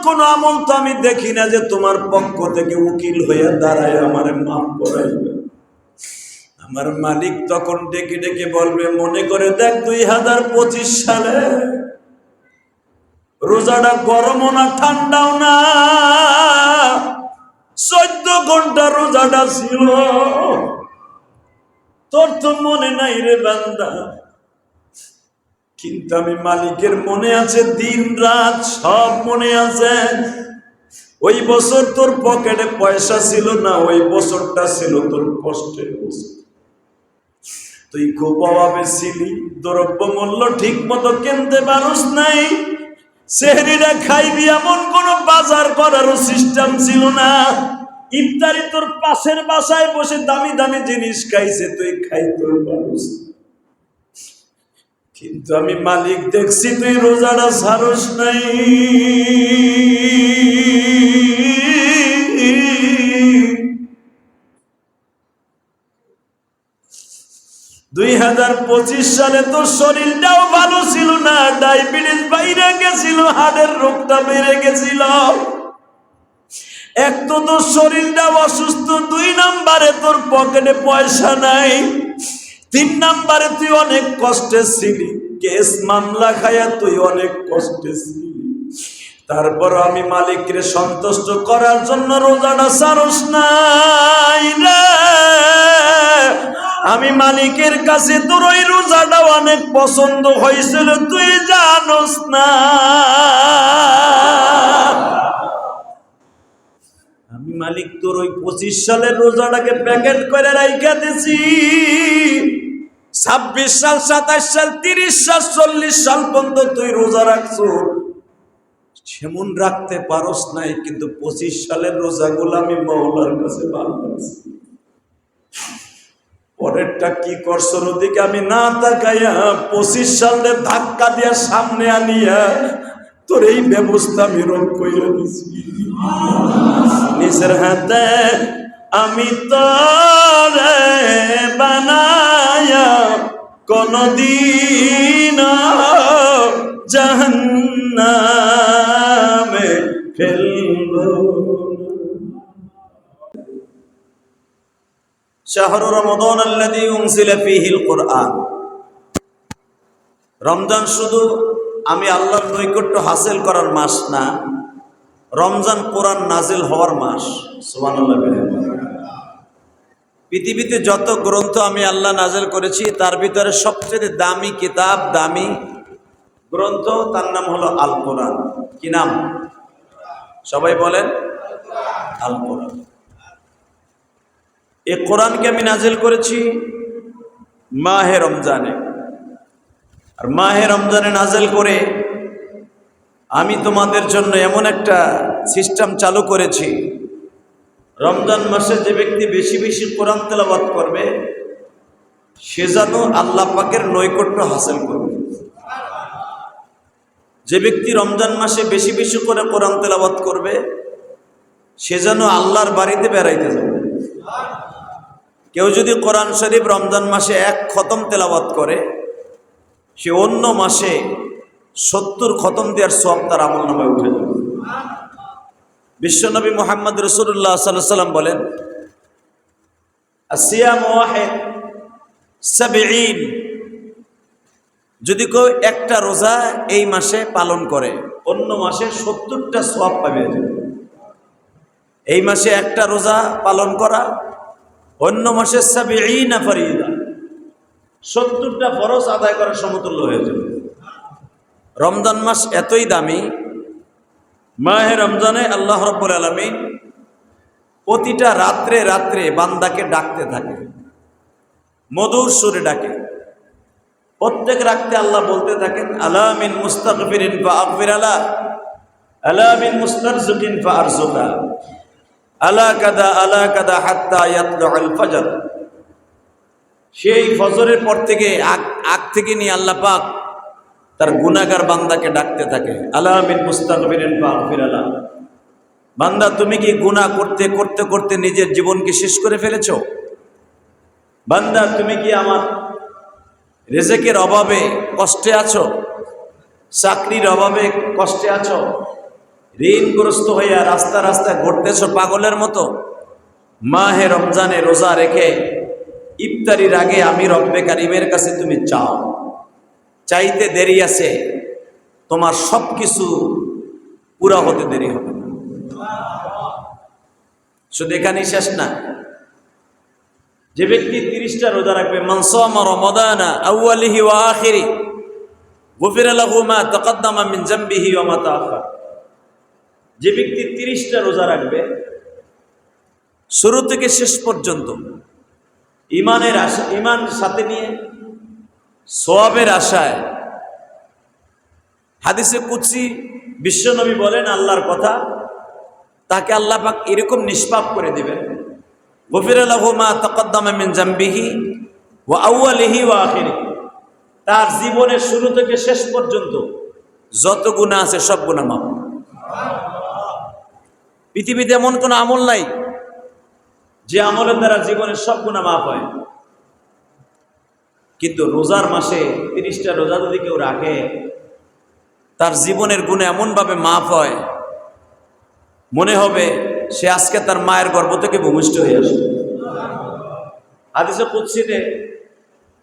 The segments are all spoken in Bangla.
কোনো আমল তো আমি দেখি না যে তোমার পক্ষ থেকে উকিল হইয়া দাঁড়ায় আমারে মাফ করাইবে। আমার মালিক তখন ডেকে ডেকে বলবে, মনে করে দেখ 2025 সালে রোজাটা গরমও না ঠান্ডাও না, 14 ঘন্টা রোজাটা ছিল। তোর তো মনে নাই রে বান্দা, কিন্তু আমি মালিকের মনে আছে, দিন রাত সব মনে আছে। ওই বছর তোর পকেটে পয়সা ছিল না, ওই বছরটা ছিল তোর কষ্টের বছর। তুই খুব অভাবে ছিলি, দ্রব্য মূল্য ঠিক মতো কিনতে পারস নাই, সেহরিটা খাইবি এমন কোন বাজার করারও সিস্টেম ছিল না। ইফতারি তোর পাশের বাসায় বসে দামি দামি জিনিস খাইছে, তুই খাইতেও পারস। কিন্তু আমি মালিক দেখছি তুই রোজাটা ছাড়স নাই। 2025 সালে তোর শরীরটাও ভালো ছিল না, ডায়াবেটিস বাইরে গেছিল, হার্টের রোগটা বেড়ে গেছিল। এক তো তোর শরীরটা অসুস্থ, 2 নম্বরে তোর পকেটে পয়সা নাই, 3 নম্বরে তুই অনেক কষ্টে ছিলি, কেস মামলা খায়া তুই অনেক কষ্টে ছিলি। তারপর আমি মালিককে সন্তুষ্ট করার জন্য রোজাটা ছাড়স নাই রে। আমি মালিকের কাছে তোর ওই রোজাটা অনেক পছন্দ হয়েছিল, তুই জানোস না। আমি মালিক তোর ওই 25 সালের রোজাটাকে প্যাকেট করে রাইখা দিছি। 26 সাল, 27 সাল, 30 সাল, 40 সাল পর্যন্ত তুই রোজা রাখছো, সেমন রাখতে পারস নাই। কিন্তু 25 সালের রোজাগুলো আমি মওলার কাছে ভালোবাসি। পরেরটা কি করছো ওদিকে আমি না তাকাইয়া 25 সালে ধাক্কা দিয়া সামনে আনিয়া তোর এই ব্যবস্থা আমি রোধ করে দিছি। নিজের হাতে আমি তোরে বানায়া কোনদিন জাহান্নামে ফেলবো। শাহরু রমাদান আল্লাযী উনজিলা ফীহিল কুরআন। রমজান শুধু আমি আল্লাহর নৈকট্য হাসিল করার মাস না, রমজান কোরআন নাজিল হওয়ার মাস। সুবহানাল্লাহ। পৃথিবীতে যত গ্রন্থ আমি আল্লাহ নাজিল করেছি তার ভিতরে সবচেয়ে দামি কিতাব, দামি গ্রন্থ, তার নাম হলো আল কোরআন। কি নাম? সবাই বলেন আল কোরআন। এই কোরআনকে আমি নাজিল করেছি মাহে রমজানে। আর মাহে রমজানে নাজিল করে আমি তোমাদের জন্য এমন একটা সিস্টেম চালু করেছি, রমজান মাসে যে ব্যক্তি বেশি বেশি কোরআন তেলাওয়াত করবে সে যেন আল্লাহ পাকের নৈকট্য হাসিল করবে। যে ব্যক্তি রমজান মাসে বেশি বেশি করে কোরআন তেলাওয়াত করবে সে যেন আল্লাহর বাড়িতে বেড়াইতে যাবে। কেউ যদি কোরআন শরীফ রমজান মাসে 1 খতম তেলাওয়াত করে সে অন্য মাসে 70 খতম দেওয়ার সওয়াব তার আমলনামায় উঠে যাবে। বিশ্বনবী মুহাম্মদ রাসূলুল্লাহ সাল্লাল্লাহু আলাইহি ওয়াসাল্লাম বলেন, আসিয়াম ওয়াহিদ 70। যদি কেউ একটা রোজা এই মাসে পালন করে অন্য মাসে 70টা সওয়াব পাবে। এই মাসে একটা রোজা পালন করা, অন্য মাসে 70 ফরিদা, 70টা ফরজ আদায় করার সমতুল্য হয়ে যাবে। রমজান মাস এতই দামি, মাহে রমজানে আল্লাহ রাব্বুল আলামিন প্রতিটা রাত্রে রাত্রে বান্দাকে ডাকতে থাকে, মধুর সুরে ডাকে। প্রত্যেক রাতে আল্লাহ বলতে থাকেন, আলা মিন মুস্তাগফিরিন ফাগফির আলা, আলা মিন মুস্তারজিকিন ফারজুকা, আলা কাদা হাত্তা ইয়াতলুল ফজর। সেই ফজরের পর থেকে আগ থেকে নিয়ে আল্লাহ পাক তার গুনাহগার বান্দাকে ডাকতে থাকে, আলা মিন মুস্তাগফিরিন ফাগফির আলা। বান্দা তুমি কি গুনাহ করতে করতে করতে নিজের জীবনকে শেষ করে ফেলেছো? বান্দা তুমি কি আমার রিজিকের অভাবে কষ্টে আছো? চাকরির অভাবে কষ্টে আছো? ঋণগ্রস্ত হইয়া রাস্তা রাস্তায় ঘুরতেছ পাগলের মতো, মাহে রমজানে রোজা রেখে ইফতারির আগে আমি রব্বে কারিমের কাছে তুমি চাও, চাইতে দেরি আছে, তোমার সব কিছু পুরা হতে দেরি হবে না। শুধু এখানেই শেষ না। যে ব্যক্তি 30টা রোজা রাখবে, মান সামা রমাদানা আউয়ালিহি ওয়া আখিরি গুফিরা লাহু মা তাকাদ্দামা মিন যামবিহি ওয়া মা তাআখার। যে ব্যক্তি 30টা রোজা রাখবে শুরু থেকে শেষ পর্যন্ত ইমানের আশা, ইমান সাথে নিয়ে সওয়াবের আশায়, হাদিসে কুদসি বিশ্বনবী বলেন আল্লাহর কথা, তাকে আল্লাহ পাক এরকম নিষ্পাপ করে দিবেন, গুফিরা লাহু মা তাকাদ্দামা মিন যামবিহি ওয়া আউয়ালিহি ওয়া আখিরি, তার জীবনের শুরু থেকে শেষ পর্যন্ত যত গুনাহ আছে সব গুনাহ মাফ। পৃথিবীতে এমন কোনো আমল নাই যে আমলের দ্বারা জীবনের সব গুনাহ মাফ হয়। কিন্তু রোজার মাসে 30টা রোজা যদি কেউ রাখে, তার জীবনের গুনাহ এমনভাবে মাফ হয়, মনে হবে সে আজকে তার মায়ের গর্ভ থেকে ভূমিষ্ঠ হয়ে আসে। হাদিসে কুদসিতে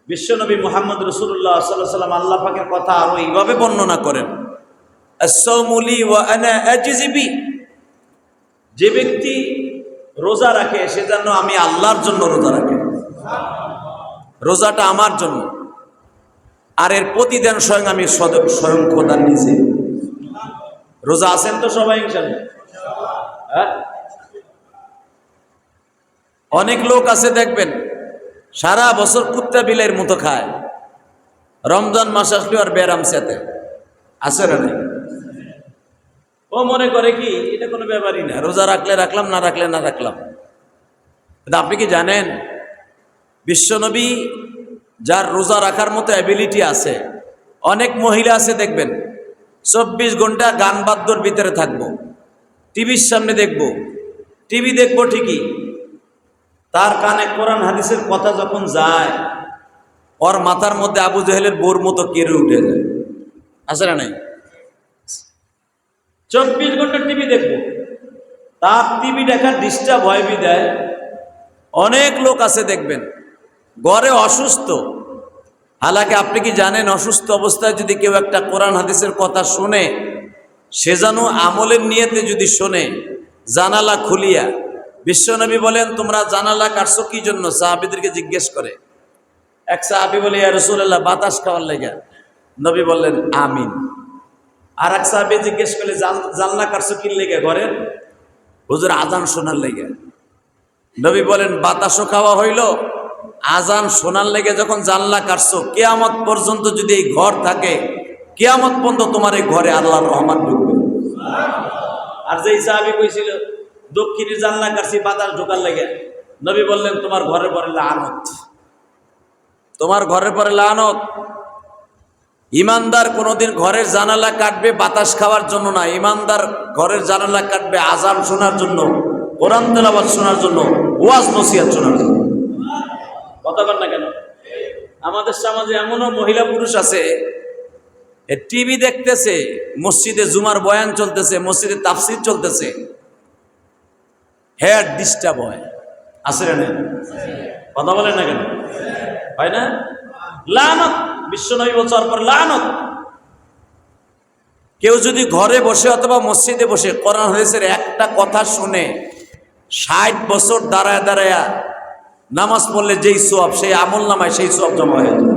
বিশ্বনবী মুহাম্মদ রাসূলুল্লাহ সাল্লাল্লাহু আলাইহি ওয়াসাল্লাম আল্লাহ পাকের কথা আরো এইভাবে বর্ণনা করেন, আস-সাওমু লি ওয়া আনা আজজি বি। যে ব্যক্তি রোজা রাখে সে যেন আমি আল্লাহর জন্য রোজা রাখে, রোজাটা আমার জন্য, আর এর প্রতিদান স্বয়ং আমি স্বয়ং খোদার নিজে। রোজা আছেন তো সবাই ইনশাআল্লাহ? হ্যাঁ, অনেক লোক আছে দেখবেন সারা বছর কুত্তা বিলের মতো খায়, রমজান মাস আসলে আর ব্যারাম সাথে আছে না নাই? ও মনে করে কি এটা কোনো ব্যাপারই না, রোজা রাখলে রাখলাম, না রাখলে না রাখলাম। কিন্তু আপনি কি জানেন বিশ্বনবী যার রোজা রাখার মতো অ্যাবিলিটি আছে, অনেক মহিলা আছে দেখবেন 24 ঘন্টা গান বাদ্যর ভিতরে থাকবো, টিভির সামনে দেখবো, টিভি দেখবো ঠিকই, তার কানে কোরআন হাদিসের কথা যখন যায় ওর মাথার মধ্যে আবু জেহেলের বোর মতো কেড়ে উঠে যায়, আছে না নাই? 24 ঘন্টা টিভি দেখবো, তার টিভি দেখার ডিস্টার্ব হয় বিদায় অনেক লোক আছে দেখবেন ঘরে অসুস্থ, হালাকি আপনি কি জানেন অসুস্থ অবস্থায় যদি কেউ একটা কোরআন হাদিসের কথা শুনে, সে যেন আমলের নিয়তে যদি শোনে, জানালা খুলিয়া, বিশ্বনবী বলেন তোমরা জানালা কাটছো কি জন্য? সাহাবীদেরকে জিজ্ঞেস করে। এক সাহাবী বলে ইয়া রাসূলুল্লাহ বাতাস খাওয়ার লেগে। নবী বললেন আমিন। আর এক সাহাবী জিজ্ঞেস করলে জানলা কাটছো কি লেগে? ঘরের হুজুর আজান শোনার লেগে। নবী বলেন বাতাসও খাওয়া হইল, আজান শোনার লেগে যখন জানলা কাটছো, কিয়ামত পর্যন্ত যদি এই ঘর থাকে, কিয়ামত পর্যন্ত তোমার এই ঘরে আল্লাহর রহমান ঢুকবে। আর যেই সাহাবী কইছিল দক্ষিণের জানলা কাটছি বাতাস ঢোকার লেগে, নবী বললেন তোমার ঘরের পরে লানত, তোমার ঘরের পরে লানত। ইমানদার কোনোদিন ঘরের জানালা কাটবে বাতাস খাওয়ার জন্য না, ইমানদার ঘরের জানালা কাটবে আজান শোনার জন্য, কোরআন তেলাওয়াত শোনার জন্য, ওয়াজ নসিহত শোনার জন্য। কথা বল না কেন? আমাদের সমাজে এমনও মহিলা পুরুষ আছে টিভি দেখতেছে, মসজিদে জুমার বয়ান চলতেছে, মসজিদে তাফসীর চলতেছে, হেড ডিস্টার্ব হয়, আছে না? কথা বলেন না কেন? হয় না? লানত, বিশ্বনবী বলছেন পর লানত। কেউ যদি ঘরে বসে অথবা মসজিদে বসে কোরআন হাদিসের একটা কথা শুনে 60 বছর দাঁড়ায় দাঁড়ায় নামাজ পড়লে যেই সওয়াব, সেই আমল নামায় সেই সওয়াব জমা হয়ে যায়।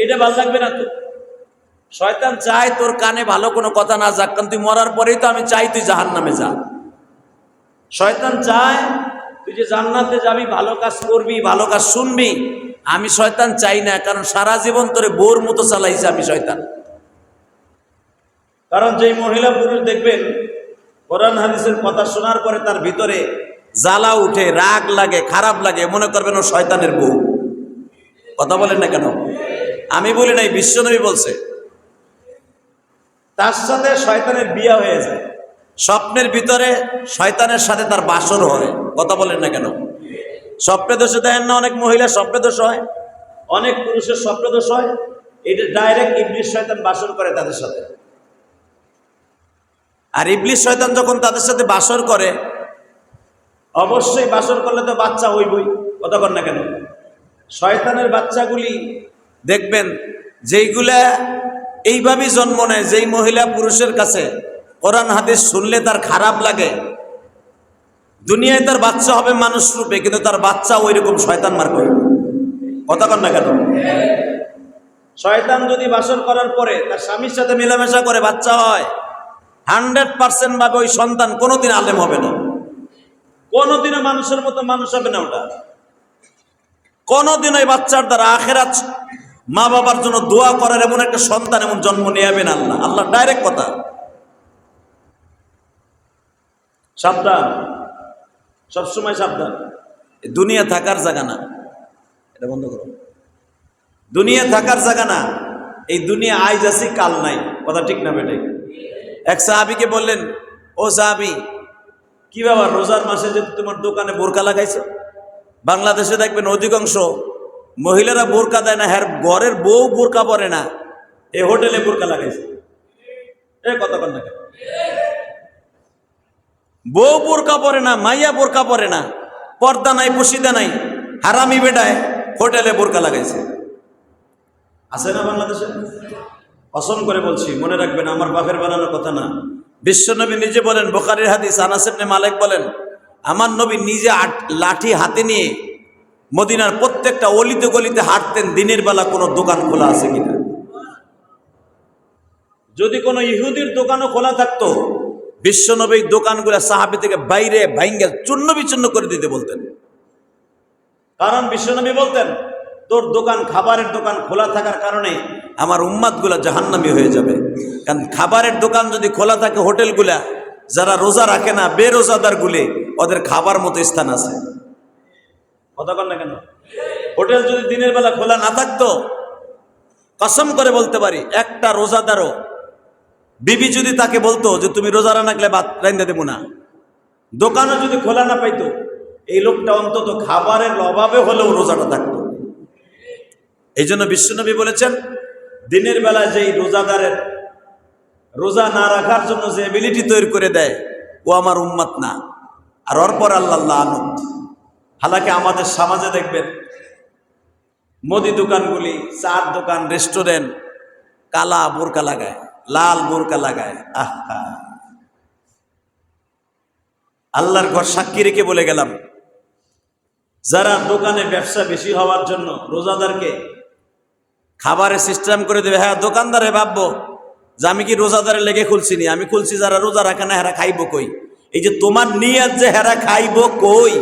এটা ভালো লাগবে না তো? শয়তান চায় তোর কানে ভালো কোনো কথা না যাক, কারণ তুই মরার পরেই তো আমি চাই তুই জাহান্নামে যা। শয়তান চায় তুই যে জান্নাতে যাবি, ভালো কাজ করবি, ভালো কাজ শুনবি। আমি শয়তান চাই না, কারণ সারা জীবন তোরে বোর মতো চালাইছে আমি শয়তান। কারণ যেই মহিলা পুরুষ দেখবেন কোরআন হাদিসের কথা শোনার পরে তার ভিতরে জ্বালা উঠে, রাগ লাগে, খারাপ লাগে, মনে করবেন ও শয়তানের বউ। কথা বলেন না কেন? আমি বলি নাই, বিশ্বনবী বলছে। তার সাথে শয়তানের বিয়া হয়ে যায়, স্বপ্নের ভিতরে শয়তানের সাথে তার বাসর হয়। কথা বলেন না কেন? স্বপ্নে দোষে দেখেন না অনেক মহিলা স্বপ্নে দোষ হয়, অনেক পুরুষের স্বপ্নে দোষ হয়, এটা ডাইরেক্ট ইবলিস শয়তান বাসর করে তাদের সাথে। আর ইবলিস শয়তান যখন তাদের সাথে বাসর করে, অবশ্যই বাসর করলে তো বাচ্চা হইবই, কথা কর না কেন? শয়তানের বাচ্চাগুলি দেখবেন যেইগুলা এইভাবেই জন্ম নেয়, যেই মহিলা পুরুষের কাছে কোরআন হাদিস শুনলে তার খারাপ লাগে, দুনিয়ায় তার বাচ্চা হবে মানুষ রূপে, কিন্তু তার বাচ্চা ওই রকম শয়তান মার্ক হইবে, কথা কর না কেন? শয়তান যদি বাসর করার পরে তার স্বামীর সাথে মেলামেশা করে বাচ্চা হয়, 100% ভাবে ওই সন্তান কোনোদিন আলেম হবে না, কোনোদিনও মানুষের মতো মানুষ হবে না। ওটা কোনোদিন ওই বাচ্চার দ্বারা আখেরাত মা বাবার জন্য দোয়া করার এমন একটা সন্তান এমন জন্ম নিয়ে যাবেন আল্লাহ। আল্লাহ ডাইরেক্ট কথা, সাবধান, সবসময় সাবধান। দুনিয়া থাকার জায়গা না, এটা বন্ধ করো। দুনিয়া থাকার জায়গা না, এই দুনিয়া আইজ আছে কাল নাই, কথা ঠিক না বেটাই? এক সাহাবীকে বললেন, ও সাহাবী, কি ব্যাপার রোজার মাসে যে তোমার দোকানে বোরকা লাগাইছে? বাংলাদেশে দেখবেন অধিকাংশ মহিলারা বোরকা দেয় না, হ্যাঁ ঘরের বউ বোরকা পরে না, এই হোটেলে বোরকা লাগাইছে। এ কথা কন না কেন? বউ বোরকা পরে না, মাইয়া বোরকা পরে না, পর্দা নাই, পশিদা নাই, হারামি বেটায় হোটেলে বোরকা লাগাইছে। আছে না বাংলাদেশে? কসম করে বলছি, মনে রাখবেন, আমার বাপের বানানোর কথা না। বিশ্বনবী নিজে বলেন, বুখারীর হাদিস, আনাস ইবনে মালিক বলেন, আমার নবী নিজে লাঠি হাতে নিয়ে মদিনার প্রত্যেকটা অলিতে গলিতে হাঁটতেন, দিনের বেলা কোনো দোকান খোলা আছে কিনা। যদি কোনো ইহুদির দোকানও খোলা থাকতো, বিশ্বনবী দোকানগুলো সাহাবী থেকে বাইরে ভাঙ্গা চূর্ণ বিচূর্ণ করে দিতে বলতেন। কারণ বিশ্বনবী বলতেন, তোর দোকান, খাবারের দোকান খোলা থাকার কারণে আমার উম্মাতগুলা জাহান্নামী হয়ে যাবে। কারণ খাবারের দোকান যদি খোলা থাকে, হোটেলগুলা যারা রোজা রাখে না, বেরোজাদারগুলি, ওদের খাবার মতো স্থান আছে, কথা বল না কেন? হোটেল যদি দিনের বেলা খোলা না থাকতো, কসম করে বলতে পারি, একটা রোজাদারও বিবি যদি তাকে বলতো যে তুমি রোজা রাখলে ভাত রাইন্দা দেবো না, দোকানও যদি খোলা না পাইতো, এই লোকটা অন্তত খাবারের অভাবে হলেও রোজাটা থাকতো। এই জন্য বিশ্বনবী বলেছেন, দিনের বেলা যেই রোজাদারের রোজা না রাখার জন্য যে এবিলিটি তৈরি করে দেয়, ও আমার উম্মত না, আর ওর পর আল্লাহ লানত। হালাকি আমাদের সমাজে দেখবেন মুদি দোকানগুলি, চার দোকান, রেস্টুরেন্ট কালা বোরকা লাগায়, লাল বোরকা লাগায়। আহা, আল্লাহর ঘর সাক্ষী রেখে বলে গেলাম, যারা দোকানে ব্যবসা বেশি হওয়ার জন্য রোজাদারকে খাবারের সিস্টেম করে দেবে, হ্যাঁ দোকানদারে ভাববো যে আমি কি রোজাদারে লেগে খুলছি নি, আমি খুলছি যারা রোজা রাখে না হেরা খাইবো কই। এই যে তোমার নিয়ত যে হেরা খাইবো কই,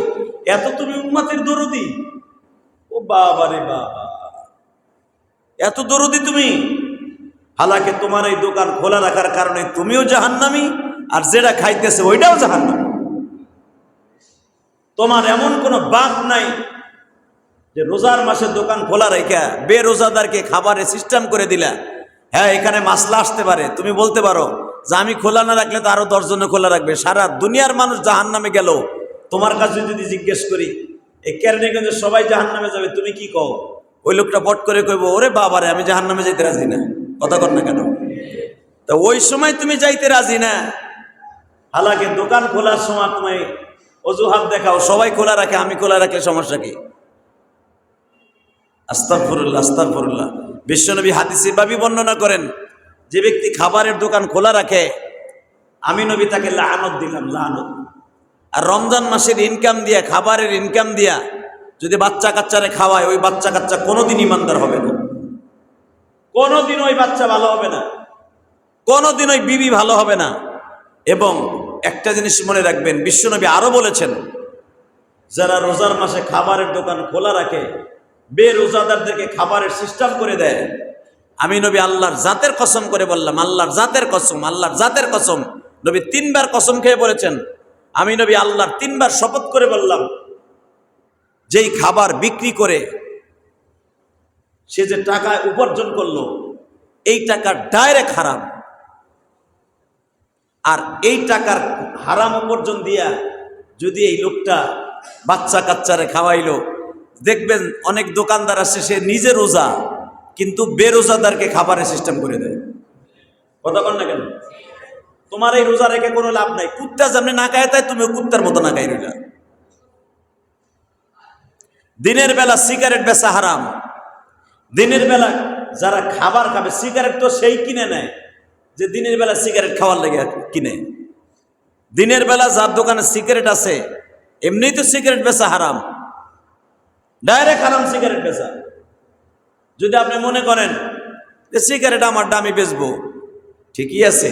এত তুমি উম্মতের দরদি, ও বাবা রে বাবা, এত দরদি তুমি। হালাকে তোমার এই দোকান খোলা রাখার কারণে তুমিও জাহান্নামী, আর যেটা খাইতেছে ওইটাও জাহান্নামী। তোমার এমন কোনো বাপ নাই যে রোজার মাসে দোকান খোলা রেখা বেরোজাদারকে খাবারের সিস্টেম করে দিলা। হ্যাঁ এখানে মাসলা আসতে পারে, তুমি বলতে পারো যে আমি খোলা না রাখলে তো আরো 10 জনে খোলা রাখবে, সারা দুনিয়ার মানুষ জাহান্নামে গেল, তোমার কাছে যদি জিজ্ঞেস করি এই কেরানীগঞ্জে সবাই জাহান্নামে যাবে, তুমি কি কও? ওই লোকটা বট করে কইব, ওরে বাবারে আমি জাহান্নামে যাইতে রাজি না, কথা কর না কেন? তো ওই সময় তুমি যাইতে রাজি না, হালাকে দোকান খোলার সময় তুমি অজুহাত দেখাও, সবাই খোলা রাখে, আমি খোলা রাখলে সমস্যা কি? আস্তাগফিরুল্লাহ, আস্তাগফিরুল্লাহ। বিশ্বনবী হাদিসে ভাবে বর্ণনা করেন, যে ব্যক্তি খাবারের দোকান খোলা রাখে, আমি নবী তাকে লানত দিলাম, লানত। আর রমজান মাসের ইনকাম দিয়া, খাবারের ইনকাম দিয়া যদি বাচ্চা কাচ্চারে খাওয়ায়, ওই বাচ্চা কাচ্চা কোনোদিন ইমানদার হবে না, কোনোদিন ওই বাচ্চা ভালো হবে না, কোনোদিন ওই বিবি ভালো হবে না। এবং একটা জিনিস মনে রাখবেন, বিশ্বনবী আরো বলেছেন, যারা রোজার মাসে খাবারের দোকান খোলা রাখে, বেরোজাদারদেরকে খাবারের সিস্টেম করে দেয়, আমি নবী আল্লাহর জাতের কসম করে বললাম, আল্লাহর জাতের কসম, আল্লাহর জাতের কসম, নবী 3 বার কসম খেয়ে বলেছেন, আমি নবী আল্লাহর 3 বার শপথ করে বললাম, যেই খাবার বিক্রি করে সে যে টাকা উপার্জন করলো, এই টাকা ডাইরেক্ট হারাম। আর এই টাকার হারাম উপার্জন দিয়া যদি এই লোকটা বাচ্চা কাচ্চারে খাওয়াইলো, দেখবেন অনেক দোকানদার আছে সে নিজে রোজা কিন্তু বেরোজাদারকে খাবারের সিস্টেম করে দেয়, কথা বল না কেন? তোমার এই রোজা রেখে কোনো লাভ নাই। কুত্তা যেমনি না খায় তাই তুমি কুত্তার মতো না খাই রইলা। দিনের বেলা সিগারেট বেচা হারাম। দিনের বেলা যারা খাবার খাবে, সিগারেট তো সেই কিনে নেয় যে দিনের বেলা সিগারেট খাওয়ার লেগে কিনে। দিনের বেলা যার দোকানে সিগারেট আছে এমনিই তো সিগারেট বেচা হারাম, ডাইরেক্ট হারাম সিগারেট বেচা। যদি আপনি মনে করেন যে সিগারেট আমার দামি বেচবো, ঠিকই আছে,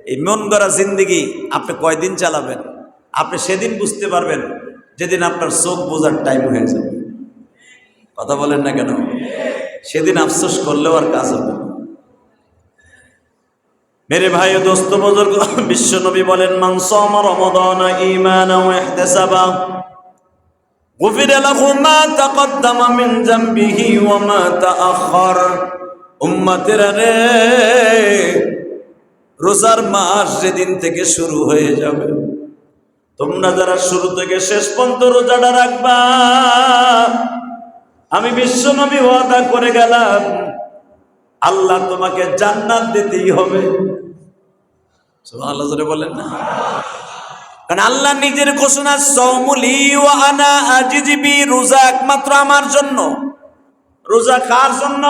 এই মন গড়া জিন্দিগি আপনি কয়দিন চালাবেন? আপনি সেদিন বুঝতে পারবেন যেদিন আপনার চোখ বোঝার টাইম হয়ে যাবে। কথা বলেন না কেন? সেদিন আফসোস করলেও আর কাজ হবে না। মেরে ভাই ও দোস্ত বুজুর্গ, বিশ্ব নবী বলেন, মান সামা রমাদান ঈমানান ওয়া ইহতিসাবা গুফিরা লাহু মা তাকদ্দামা মিন যামবিহি ওয়া মা তাআখার। উম্মতেরা রে, রোজার মাস যেদিন থেকে শুরু হয়ে যাবে, তোমরা যারা শুরু থেকে শেষ পর্যন্ত রোজাটা রাখবা, আমি বিশ্ব নবী ওয়াদা করে গেলাম, আল্লাহ তোমাকে জান্নাত দিতেই হবে। সুবহানাল্লাহ জোরে বলেন না? কারণ আল্লাহ নিজের ঘোষণা, সাওমুলি ওয়া আনা আজিজি বি, রোজা একমাত্র আমার জন্য। রোজা কার জন্য?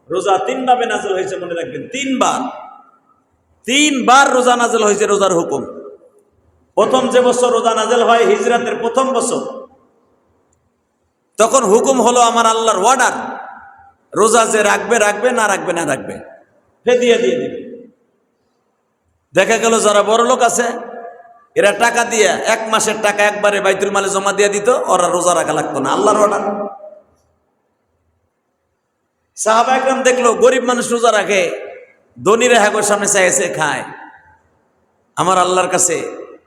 রোজা তিন ভাবে নাযিল হয়েছে, মনে রাখবেন, তিনবার রোজা নাযিল হয়েছে, রোজার হুকুম। প্রথম যে বছর রোজা নাযিল হয়, হিজরাতের প্রথম বছর, তখন হুকুম হলো আমার আল্লাহর অর্ডার, রোজা যে রাখবে রাখবে, না রাখবে না রাখবে, ফিদিয়া দিয়ে দিবে। দেখা গেল যারা বড় লোক আছে এরা টাকা দিয়ে 1 মাসের টাকা একবারে বাইতুল মালে জমা দিয়ে দিত, ওরা রোজা রাখা লাগতো না, আল্লাহর অর্ডার। সাহাবা একরাম দেখলো গরিব মানুষ রোজা রাখে, ধনীরা হ্যাগোর সামনে চাইছে খায়। আমার আল্লাহর কাছে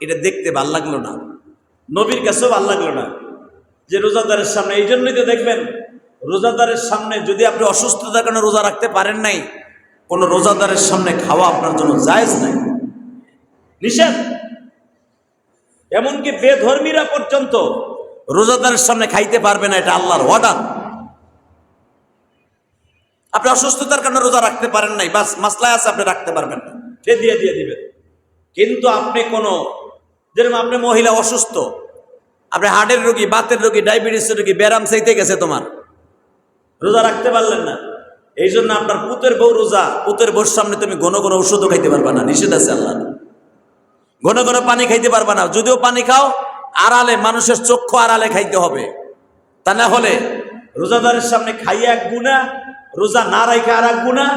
এটা দেখতে ভাল লাগলো না, নবীর কাছেও ভাল লাগলো না যে রোজাদারের সামনে। এই জন্যই তো দেখবেন রোজাদারের সামনে যদি আপনি অসুস্থতার কারণে রোজা রাখতে পারেন নাই, কোন রোজাদারের সামনে খাওয়া আপনার জন্য জায়েজ নাই, নিষেধ। এমনকি বেধর্মীরা পর্যন্ত রোজাদারের সামনে খাইতে পারবে না, এটা আল্লাহর অর্ডার। আপনি অসুস্থতার কারণে রোজা রাখতে পারেন নাই, বাস মাসলায় আছে, আপনি রাখতে পারবেন না, ফিদিয়া দিয়ে দিবেন। কিন্তু আপনি কোনো, যেরকম আপনি মহিলা অসুস্থ, আপনি হার্টের রোগী, বাতের রোগী, ডায়াবেটিসের রোগী, ব্যারাম চাইতে গেছে তোমার, রোজা রাখতে পারলেন না, এই জন্য আপনার পুতের বউ রোজা, পুতের বউর সামনে তুমি ঘন ঘন ওষুধও খাইতে পারবা না, নিষেধ আছে আল্লাহ। ঘন ঘন পানি খাইতে পারবা না, যদিও পানি খাও আড়ালে, মানুষের চক্ষু আড়ালে খাইতে হবে, তা না হলে রোজাদারের সামনে খাইয়ে এক গুনাহ, রোজা না রাখা আর এক গুনাহ,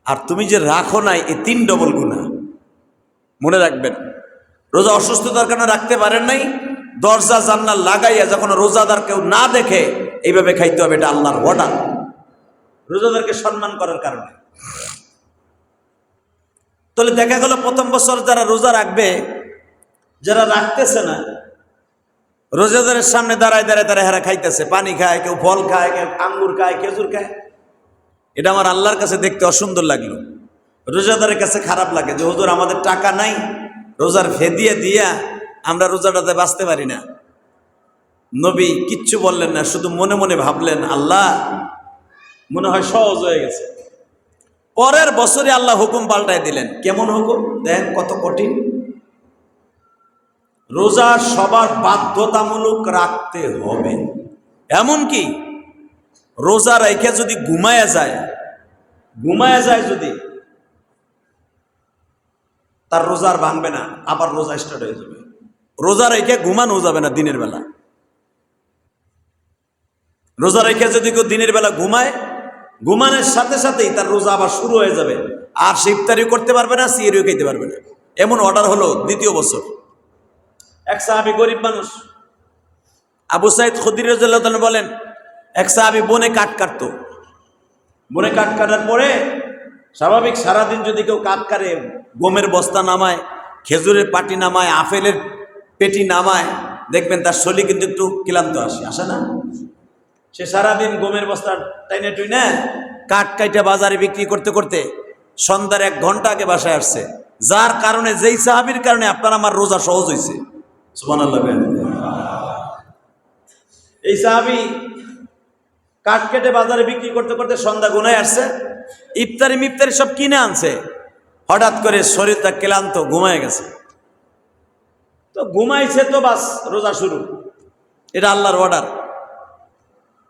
আর তুমি যে রাখো নাই এই 3 ডবল গুনাহ। মনে রাখবেন, রোজা অসুস্থতার কারণে রাখতে পারেন নাই, দরজা জানলা লাগাইয়া যখন রোজাদার কেউ না দেখে এইভাবে খাইতে হবে, এটা আল্লাহর অর্ডার, রোজাদারকে সম্মান করার কারণে। তাহলে দেখা গেল প্রথম বছর যারা রোজা রাখবে, যারা রাখতেছে না, রোজাদারের সামনে দাঁড়ায় দাঁড়ায় তারা হেরা খাইতেছে, পানি খায়, কেউ ফল খায়, কেউ আঙ্গুর খায়, খেজুর খায়। এটা আমার আল্লাহর কাছে দেখতে অসুন্দর লাগলো, রোজাদারের কাছে খারাপ লাগে যে হুজুর আমাদের টাকা নাই, রোজার ফিদিয়া দিয়া আমরা রোজাটাতে বাঁচতে পারি না। নবী কিচ্ছু বললেন না, শুধু মনে মনে ভাবলেন, আল্লাহ মনে হয় সহজ হয়ে গেছে। পরের বছরে আল্লাহ হুকুম পাল্টায় দিলেন। কেমন হুকুম দেখেন, কত কঠিন। রোজা সবার বাধ্যতামূলক রাখতে হবে, এমনকি রোজা রেখে যদি ঘুমায়া যায় যদি, তার রোজার ভাঙবে না, আবার রোজা স্টার্ট হয়ে যাবে। রোজা রেখে ঘুমানো যাবে না দিনের বেলা। রোজা রেখে যদি কেউ দিনের বেলা ঘুমায়, ঘুমানোর সাথে সাথেই তার রোজা আবার শুরু হয়ে যাবে, আর সে ইফতারিও করতে পারবে না, সিহরিও খেতে পারবে না। এমন অর্ডার হলো দ্বিতীয় বছর। এক সাহাবী, গরিব মানুষ, আবু সাইদ খুদরি রাদিয়াল্লাহু তাআলা বলেন, এক সাহাবী বনে কাঠ কাটতো, বনে কাঠ কাটার পরে স্বাভাবিক সারাদিন যদি কেউ কাঠ কাটে, গমের বস্তা নামায়, খেজুরের পাটি নামায়, আপেলের পেটি নামায়, দেখবেন তার শরীর কিন্তু একটু ক্লান্ত আসে না? সে সারাদিন গমের বস্তা টাইনে টুইনে কাঠ কাইটা বাজারে বিক্রি করতে করতে সন্ধ্যার 1 ঘন্টা আগে বাসায় আসছে, যার কারণে, যেই সাহাবীর কারণে আপনার আমার রোজা সহজ হয়েছে। সুবহানাল্লাহ। এই সাহাবী কাঠ কেটে বাজারে বিক্রি করতে করতে সন্ধ্যা গুনায় আসছে, ইফতারি সব কিনে আনছে, হঠাৎ করে শরীরটা ক্লান্ত, ঘুমায় গেছে। তো ঘুমাইছে তো বাস রোজা শুরু, এটা আল্লাহর অর্ডার।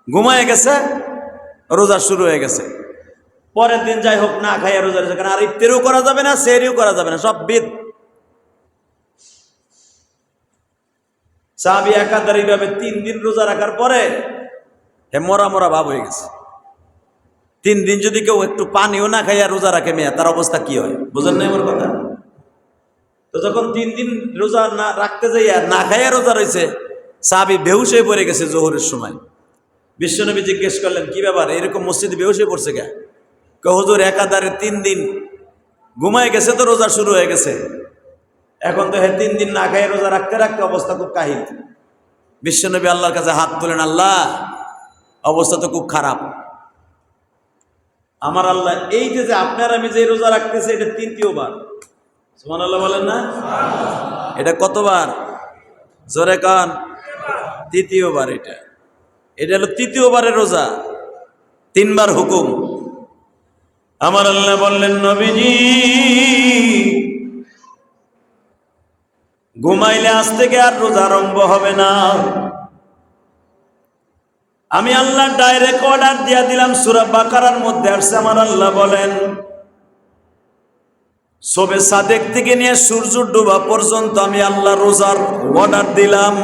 ঘুমায় গেছে, রোজা শুরু হয়ে গেছে। পরের দিন যাই হোক না খাইয়া রোজা রয়েছে, কারণ আর ইফতারিও করা যাবে না, সেহরিও করা যাবে না, সব বিদ। সাহাবী একাধারে ভাবে 3 দিন রোজা রাখার পরে মরা মরা ভাব হয়ে গেছে। 3 দিন যদি কেউ একটু পানিও না খাইয়া রোজা রাখে মেয়া, তার অবস্থা কি হয় বুঝেন না আমার কথা? তো যখন 3 দিন রোজা না রাখতে যাইয়া না খাইয়া রোজা রয়েছে, সাহাবী বেহুশ হয়ে পড়ে গেছে জোহরের সময়। বিশ্বনবী জিজ্ঞেস করলেন, কি ব্যাপার, এরকম মসজিদে বেহুশ হয়ে পড়ছে কে? হুজুর একাধারে 3 দিন ঘুমায় গেছে, তো রোজা শুরু হয়ে গেছে, এখন তো 3 দিন না খাইয়া রোজা রাখতে রাখতে অবস্থা খুব কাহিল। বিশ্বনবী আল্লাহর কাছে হাত তোলেন, আল্লাহ অবস্থা তো খুব খারাপ। আমার আল্লাহ, এই যে আপনার আমি যে রোজা রাখতেছি এটা 3য় সুবহানাল্লাহ বলেন না? এটা কতবার? জোরে কান। 3য় এটা। এটা হলো 3য় রোজা, 3 বার হুকুম। আমার আল্লাহ বললেন, নবীজি ঘুমাইলে আজ থেকে আর রোজা আরম্ভ হবে না। আমি আল্লাহ ডাইরেক্ট অর্ডার দিয়া দিলাম। সূরা বাকারার মধ্যে আসছে, আমার আল্লাহ বলেন, শবে সাদেক থেকে নিয়ে সূর্য ডোবা পর্যন্ত আমি আল্লাহ রোজার অর্ডার দিলাম।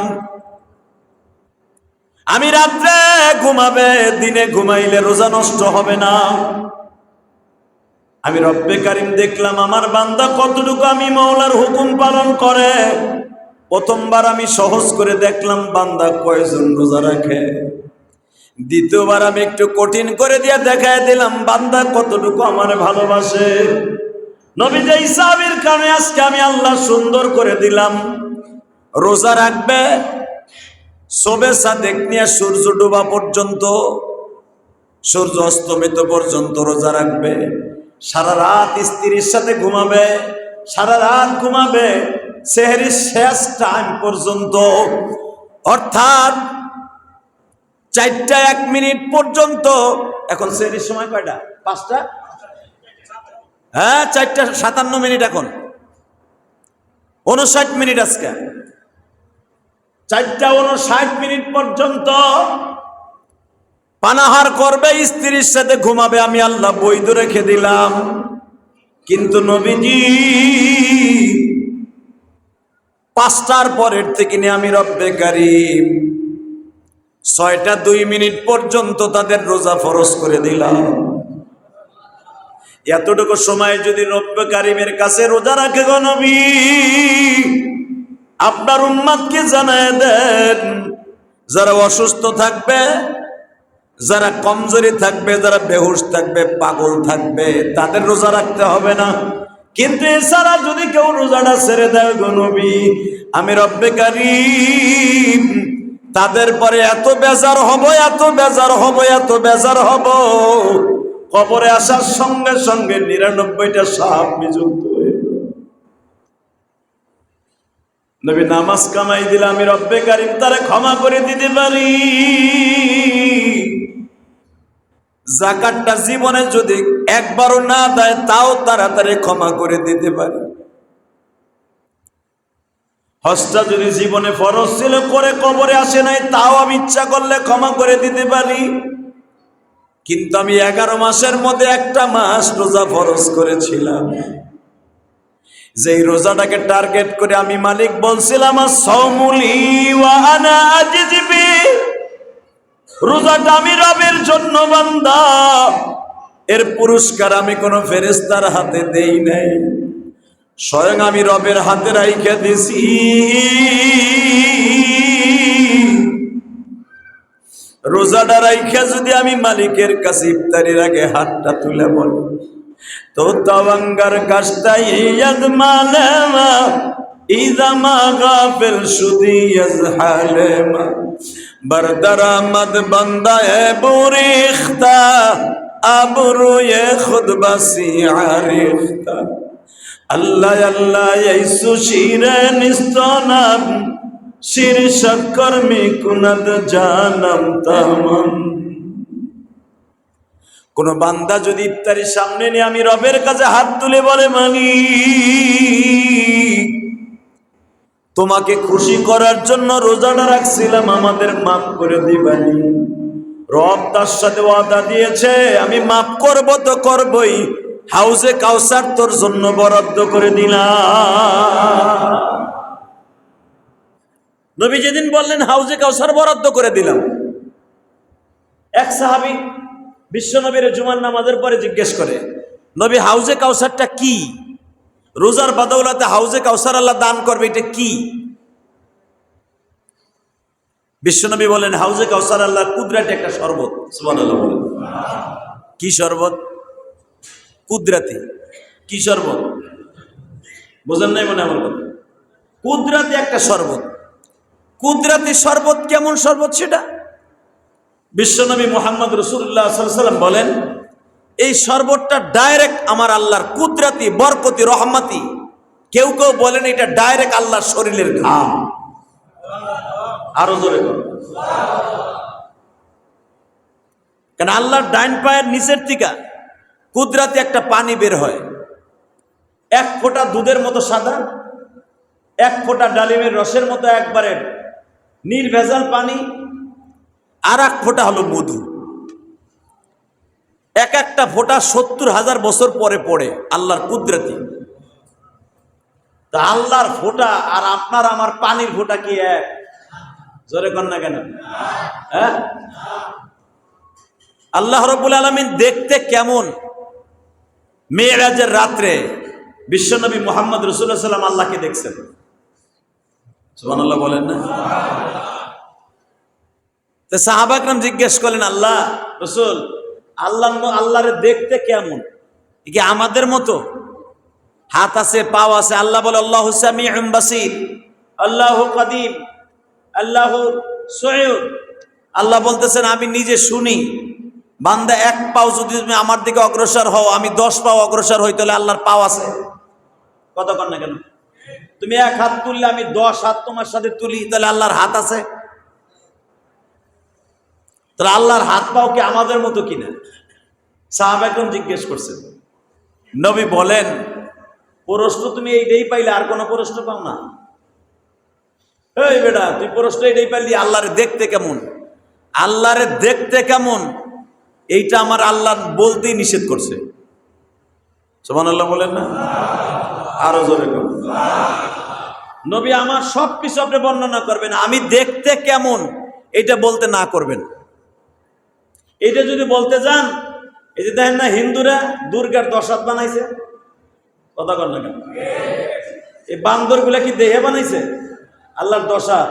আমি রাত্রে ঘুমাবে, দিনে ঘুমাইলে রোজা নষ্ট হবে না। আমি রব্বে কারিম দেখলাম আমার বান্দা কতটুকু আমি মওলার হুকুম পালন করে। প্রথমবার আমি সহজ করে দেখলাম বান্দা কয়জন রোজা রাখে। দ্বিতীয়বার আমি একটু কঠিন করে দিয়ে দেখায় দিলাম বান্দা কতটুকু আমার ভালোবাসে। নবীজি ইসাবের কারণে আজকে আমি আল্লাহ সুন্দর করে দিলাম, রোজা রাখবে শবে সাদেক নিয়ে সূর্য ডোবা পর্যন্ত, সূর্য অস্তমিত পর্যন্ত রোজা রাখবে। সারা রাত স্ত্রীর সাথে ঘুমাবে, সারা রাত ঘুমাবে সেহরির শেষ টাইম পর্যন্ত, অর্থাৎ 4টা 1 মিনিট পর্যন্ত। এখন সেহরির সময় কয়টা? 5টা, হ্যাঁ 4টা 57 মিনিট, এখন 59 মিনিট। আজকে 4টা 59 মিনিট পর্যন্ত পানাহার করবে, স্ত্রীর সাথে ঘুমাবে, আমি আল্লাহ বৈধ রেখে দিলাম। কিন্তু নবীজি 5টার পরের থেকে নিয়ে আমি রব্বে কারিম 6টা 2 মিনিট পর্যন্ত তাদের রোজা ফরজ করে দিলাম। এতটুকু সময় যদি রব্বে কারিমের কাছে রোজা রাখে গো নবী, আপনার উম্মতকে জানায় দেন, যারা অসুস্থ থাকবে, যারা কমজোরি থাকবে, যারা বেহুশ থাকবে, পাগল থাকবে, তাদের রোজা রাখতে হবে না। কিন্তু এছাড়া যদি কেউ রোজাটা ছেড়ে দেয় গো নবী, আমি রব্বে কারিম তাদের পরে এত বেজার হব, এত বেজার হব, এত বেজার হব, কবরে আসার সঙ্গে সঙ্গে 99টা সাপ নিযুক্ত হয়ে নবী নামাজ কামাই দিলে আমি রব্বে কারিম তারে ক্ষমা করে দিতে পারি। যাকাতটা জীবনে যদি একবারও না দেয় তাও তাড়াতাড়ি ক্ষমা করে দিতে পারি। হজটা যদি জীবনে ফরজ ছিল করে কবরে আসে নাই, তাও আমি ইচ্ছা করলে ক্ষমা করে দিতে পারি। কিন্তু আমি 11 মাসের মধ্যে একটা মাস রোজা ফরজ করেছিলাম, যেই রোজাটাকে টার্গেট করে আমি মালিক বলছিলাম আস-সাওমুলি ওয়া আনা আজিজি বি, রোজাটা আমি রবের জন্য বান্দা, এর পুরস্কার আমি কোনো ফেরেশতার হাতে দেই নাই, স্বয়ং আমি রবের হাতে রাইখা দিছি। রোজাটা রাইখা যদি আমি মালিকের কাছে ইফতারির আগে হাতটা তুলে বলি, তো তাওয়াঙ্গার কাশতাই ইয়াদ মালামা ইযা মা গাফিল শুদি ইয়াজহালেমা বরদরামদ বান্দা এ বুরিখতা আবরুয়ে খুদ বাসি আরিখতা আল্লাহ আল্লাহ ইয়াইসু শিরে নিস্তনাম শির শক্কর মে কুনাদ জানাম তামাম। কোন বান্দা যদি ইফতারির সামনে নিয়ে আমি রবের কাছে হাত তুলে বলে, মালিক তোমাকে খুশি করার জন্য রোজাটা রাখছিলাম, আমাদের মাফ করে দিবানি। রব তার সাথে ওয়াদা দিয়েছে, আমি মাফ করব তো করবই, হাউজে কাউসার তোর জন্য বরাদ্দ করে দিলাম। নবী যেদিন বললেন হাউজে কাউসার বরাদ্দ করে দিলাম, এক সাহাবী বিশ্ব নবীর জুমার নামাজের পরে জিজ্ঞেস করে, নবী হাউজে কাউসারটা কি? রোজার বদৌলতে হাউজে কাউসার আল্লাহ দান করবে, এটা কি? বিশ্বনবী বলেন, হাউজে কাউসার আল্লাহর কুদরতি একটা শরবত। সুবহানাল্লাহ বলেন। কি শরবত? কুদরতি। কি শরবত? বুঝেন নাই মনে আমার কথা? কুদরতি একটা শরবত। কুদরতি শরবত কেমন শরবত সেটা? বিশ্বনবী মুহাম্মদ রাসূলুল্লাহ সাল্লাল্লাহু আলাইহি ওয়াসাল্লাম বলেন, এই শরবতটা ডাইরেক্ট আমার আল্লাহর কুদরতি বরকতি রহমতি। কেউ কেউ বলেন এটা ডাইরেক্ট আল্লাহর শরীরের ঘাম। আরো জোরে বল। কারণ আল্লাহর ডাইন পায়ের নিচের থেকে কুদরতি একটা পানি বের হয়, এক ফোঁটা দুধের মতো সাদা, এক ফোঁটা ডালিমের রসের মতো একবারে নির্ভেজাল পানি, আর এক ফোঁটা হলো মধু। এক একটা ফোঁটা 70,000 বছর পরে পড়ে আল্লাহর কুদরতি। তা আল্লাহর ফোঁটা আর আপনার আমার পানির ফোঁটা কি এক? জোরে কর না কেন? হ্যাঁ, আল্লাহ রাব্বুল আলামিন দেখতে কেমন? মেরাজের রাত্রে বিশ্বনবী মুহাম্মদ রাসূলুল্লাহ সাল্লাল্লাহু আলাইহি ওয়াসাল্লাম আল্লাহকে দেখছেন। সুবহানাল্লাহ বলেন না? তো সাহাবা کرام জিজ্ঞেস করলেন, আল্লাহ রাসূল, আল্লাহরে দেখতে কেমন? কি আমাদের মতো হাত আছে, পাও আছে? আল্লাহ বলে, আল্লাহু সামিউম বাসীর, আল্লাহু কাদিম, আল্লাহু সুউদ। আল্লাহ বলতেছেন, আমি নিজে শুনি। বান্দা এক পাও যদি তুমি আমার দিকে অগ্রসর হও, আমি 10 পাও অগ্রসর হই, তাহলে আল্লাহর পাও আছে। কথা কর না কেন? তুমি এক হাত তুললে আমি 10 হাত তোমার সাথে তুলি, তাহলে আল্লাহর হাত আছে? তাহলে আল্লাহর হাত পাও কি আমাদের মতো কিনা? সাহাবা کرام জিজ্ঞেস করছেন। নবী বলেন, প্রশ্ন তুমি এইটাই পাইলে, আর কোনো প্রশ্ন পাও না? এই বেটা, তুই প্রশ্ন এইটাই পাইলি আল্লাহরে দেখতে কেমন? আল্লাহরে দেখতে কেমন এইটা আমার আল্লাহ বলতেই নিষেধ করছে। সুবহানাল্লাহ বলেন না? আরো জোরে বলুন। নবী আমার সবকিছু আপনি বর্ণনা করবেন, আমি দেখতে কেমন এটা বলতে না করবেন। এটা যদি বলতে যান, এই যে দেখেন না হিন্দুরা দুর্গার 10 হাত বানাইছে, কথা কর না কেন? এই বান্দর গুলা কি দেহে বানাইছে আল্লাহর 10 হাত?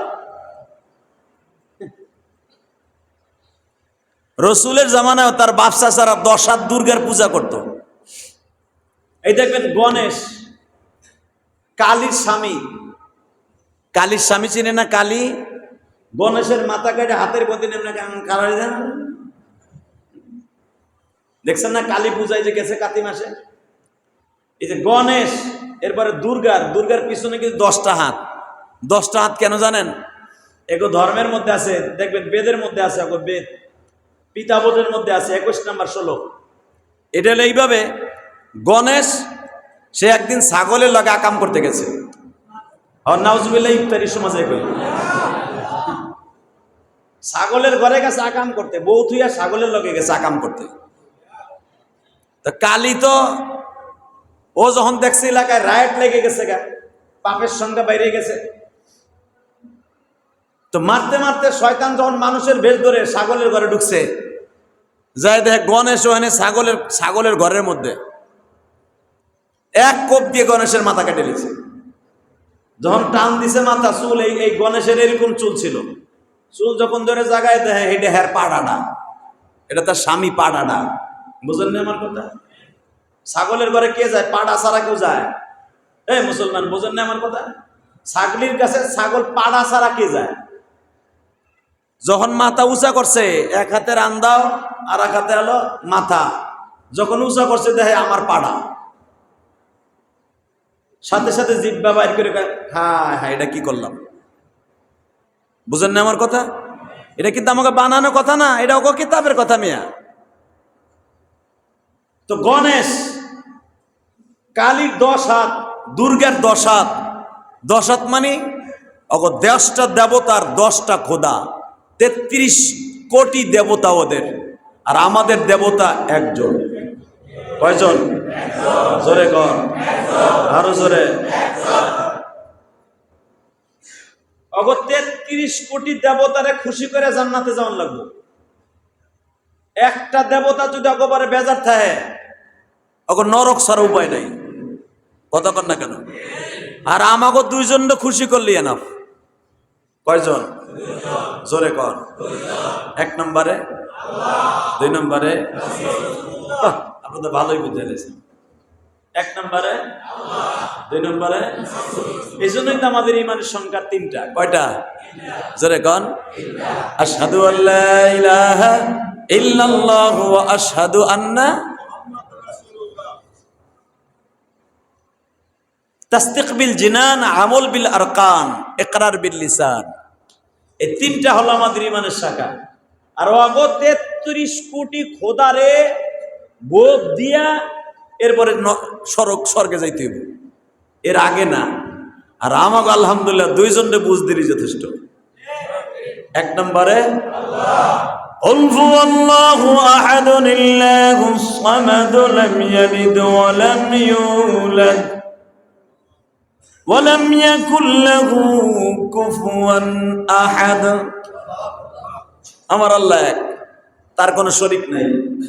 রসুলের জামানায় তার বাদশা ছাড়া 10 হাত দুর্গার পূজা করত। এই দেখবেন গণেশ কালীর স্বামী, কালীর স্বামী চিনে না? কালী গণেশের মাথা কেটে হাতের গতি নেমনে কালারি দেন, দেখছেন না? কালী পূজায় যে গেছে কাতি মাসে, এই যে গণেশ, এরপরে দুর্গার পিছনে কিন্তু 10টা হাত। 10টা হাত কেন জানেন? এগো ধর্মের মধ্যে আছে, দেখবেন বেদের মধ্যে আছে, বেদ পিতাবোধের মধ্যে আছে 21 নম্বর শ্লোক। এটা হলো এইভাবে, গণেশ সে একদিন ছাগলের লগে আকাম করতে গেছে। আর নাউজুবিল্লাহ, ইফতারির সময় ছাগলের ঘরে গেছে আকাম করতে, বউ থুইয়া ছাগলের লগে গেছে আকাম করতে। তো কালী তো ও যখন দেখছে এলাকায় রাইট লেগে গেছে, গা পাপের সংখ্যা বাইরে গেছে, তো মারতে মারতে শয়তান যখন মানুষের বেশ ধরে ছাগলের ঘরে ঢুকছে, যাই দেখে গণেশ ওখানে ছাগলের ঘরের মধ্যে এক কোপ দিয়ে গণেশের মাথা কেটে নিয়েছে। যখন টান দিছে মাথা, চুল এই গণেশের এরকম চুল ছিল, চুল যখন ধরে জায়গায় দেখে এটা হ্যার পাড়াডা, এটা তার স্বামী পাড়াডা। বুঝলেন না আমার কথা? ছাগলের ঘরে কে যায়? পাড়া ছাড়া কেউ যায়? এই মুসলমান, বুঝলেন না আমার কথা? ছাগলির কাছে ছাগল পাড়া ছাড়া কে যায়? যখন মাথা উঁচা করছে, এক হাতের আন্দাও আর এক হাতে হলো মাথা, যখন উঁচা করছে দেখে আমার পাড়া, সাথে সাথে জিহ্বা বাইর করে হায় হায়, এটা কি করলাম? বুঝেন না আমার কথা? এটা কিন্তু আমাকে বানানো কথা না, এটা ওকে কিতাবের কথা। মিয়া তো গণেশ কালীর 10 হাত, দুর্গার 10 হাত। 10 হাত মানে 10টা দেবতার 10টা খোদা, 33 কোটি দেবতা ওদের। আর আমাদের দেবতা একজন। কয়জন? জোরে কর, আরো জোরে। 33 কোটি দেবতারে খুশি করে জান্নাতে যাওয়ার লাগবে। একটা দেবতা যদি একেবারে বেজার থাকে, নরক ছাড়া উপায় নাই। কথা কর না কেন? আর আমাকে 2 জন খুশি করলি এনাফ। কয়জন? জোরে কর। 1 নম্বরে, 2 নম্বরে, আপনি তো ভালোই বুঝে গেছেন। 1 নম্বরে, 2 নম্বরে। এই জন্যই তো আমাদের ইমানের সংখ্যা 3টা। কয়টা? জোরে কন। আশহাদু আল্লা ইলাহা ইল্লাল্লাহু ওয়া আশহাদু আন্না। তাসদিক বিল জিনান, আমল বিল আরকান, ইকরার বিল লিসান। এই 3টা হলো আমাদের ইমানের শাখা। আর 33 কোটি খোদারে ভোগ দিয়া এরপরে স্বর্গে যাইতে হইব, এর আগে না। আর আমাকে আলহামদুলিল্লাহ 2 জনে বুঝ দিলি যথেষ্ট। 1 নম্বরে قل هو الله أحد الله الصمد لم يلد ولم يولد ولم يكن له كفوا أحد। আমার আল্লাহ এক, তার কোনো শরীক নাই।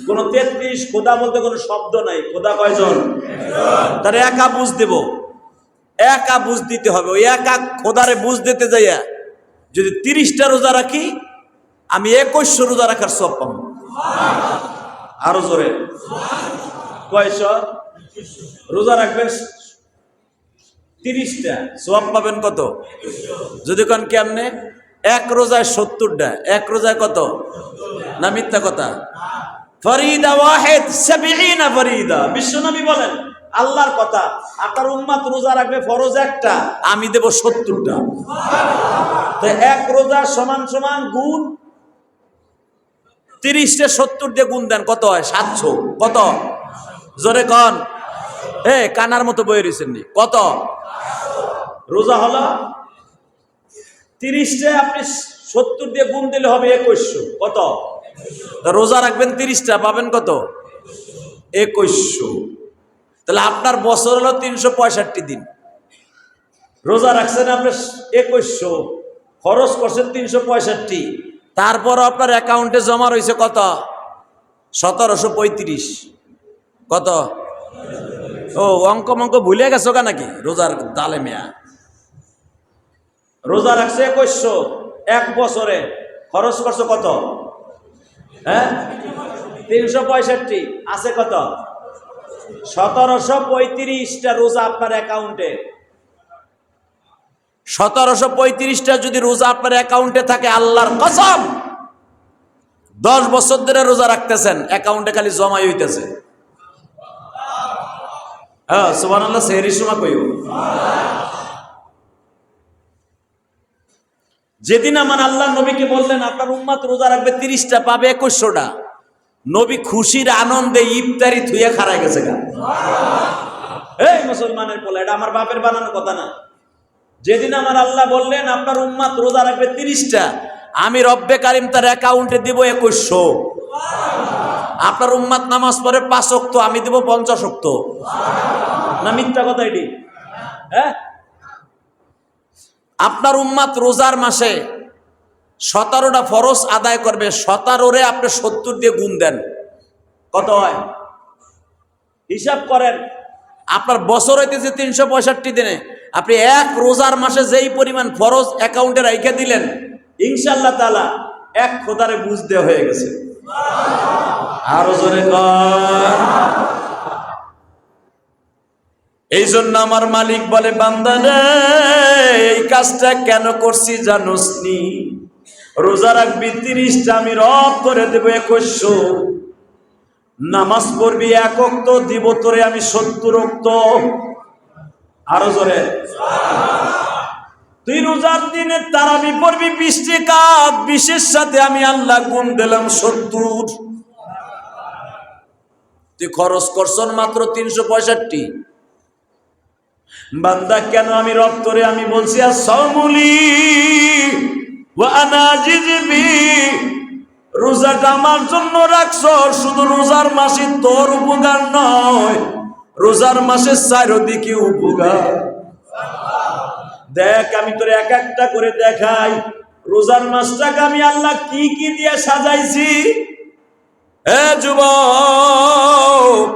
কোন 33 খোদা বলতে কোনো শব্দ নাই। খোদা কয়জন? তার একা বুঝ দেব, একা বুঝ দিতে হবে। ওই একা খোদারে বুঝ দিতে যাইয়া যদি 30টা রোজা রাখি, আমি 2100 রোজা রাখার সব পাবো। আরো জোরে। কয়শো? রোজা রাখবেন 30টা, সব পাবেন কত? যদি কোন কেমনে? 1 রোজায় 70টা। 1 রোজায় কত? না মিথ্যা কথা? ফরিদা ওয়াহিদ 70 ফরিদা। বিশ্বনবী বলেন, আল্লাহর কথা, আপনার উম্মত রোজা রাখবে ফরজ একটা, আমি দেব 70টা। তো 1 রোজা সমান সমান গুণ 30টা 70 দিয়ে গুণ দেন, কত হয়? 700। কত? জোরে কন। কানার মতো বয়ে রয়েছেন নি। কত? রোজা হলো 30টা, আপনি 70 দিয়ে গুণ দিলে হবে 2100। কত? রোজা রাখবেন 30টা, পাবেন কত? 2100। তাহলে আপনার বছর হলো 365 দিন। রোজা রাখছেন আপনি 2100, খরচ করছেন 365, তারপর আপনার অ্যাকাউন্টে জমা রয়েছে কত? 1735। কত? অঙ্ক ভুলে গেছো কা নাকি? রোজার দালে মেয়া। রোজা রাখছে 2100, 1 বছরে খরচ করছো কত? 365। আছে কত? 1735টা রোজা আপনার অ্যাকাউন্টে। 1735টা যদি রোজা আপনার অ্যাকাউন্টে থাকে, আল্লাহর কসম 10 বছর ধরে রোজা রাখতেছেন, অ্যাকাউন্টে খালি জমাই হইতেছে। সুবহানাল্লাহ। সেহরির সময় কইও। যেদিন আমার আল্লাহ নবীকে বললেন আপনার উম্মত রোজা রাখবে 30টা, পাবে 2100টা, নবী খুশির আনন্দে ইফতারি থুয়ে খাড়ায় গেছে গা। এই মুসলমানের পোলা, এটা আমার বাপের বানানো কথা না। যেদিন আমার আল্লাহ বললেন আপনার উম্মত রোজা রাখবে 30টা, আমি রব্বে কারিম তার অ্যাকাউন্টে দিব 2100। আপনার উম্মত নামাজ পড়ে 5 ওয়াক্ত, আমি দিব 50 ওয়াক্ত। না মিথ্যা কথা এটি? আপনার উম্মত রোজার মাসে 17টা ফরজ আদায় করবে, 17রে আপনি 70 দিয়ে গুণ দেন, কত হয়? হিসাব করেন। আপনার বছর হইতেছে 365 দিনে, আপনি 1 রোজার মাসে যেই পরিমাণ ফরজ অ্যাকাউন্টে রেখে দিলেন, ইনশাআল্লাহ তাআলা 1 খোদারে বুঝ দেওয়া হয়ে গেছে। আরো জোরে কর। এই জন্য আমার মালিক বলে, বান্দা রে এই কাজটা কেন করছি জানোস নি? রোজা রাখবি 30টা, আমি রব করে দেব 2100। নামাজ পড়বি 1 ওয়াক্ত, দিব তোরে আমি 70 ওয়াক্ত। আরো জোরে। তুই রোজার দিনে তারাবি পড়বি 20 রাকাত, 20-এর সাথে আমি আল্লাহ গুণ দিলাম 70। তুই খরচ করছন মাত্র 365। বান্দা কেন আমি রব করে আমি বলছি আসসালামুলি ওয়া আনা জিবি, রোজাটা আমার জন্য রাখছ, শুধু রোজার মাসে তোর উপকার নয়, রোজার মাসে চারিদিকে উপকার। দেখ আমি তোর এক একটা করে দেখাই, রোজার মাসটাকে আমি আল্লাহ কি কি দিয়ে সাজাইছি। এ যুবক,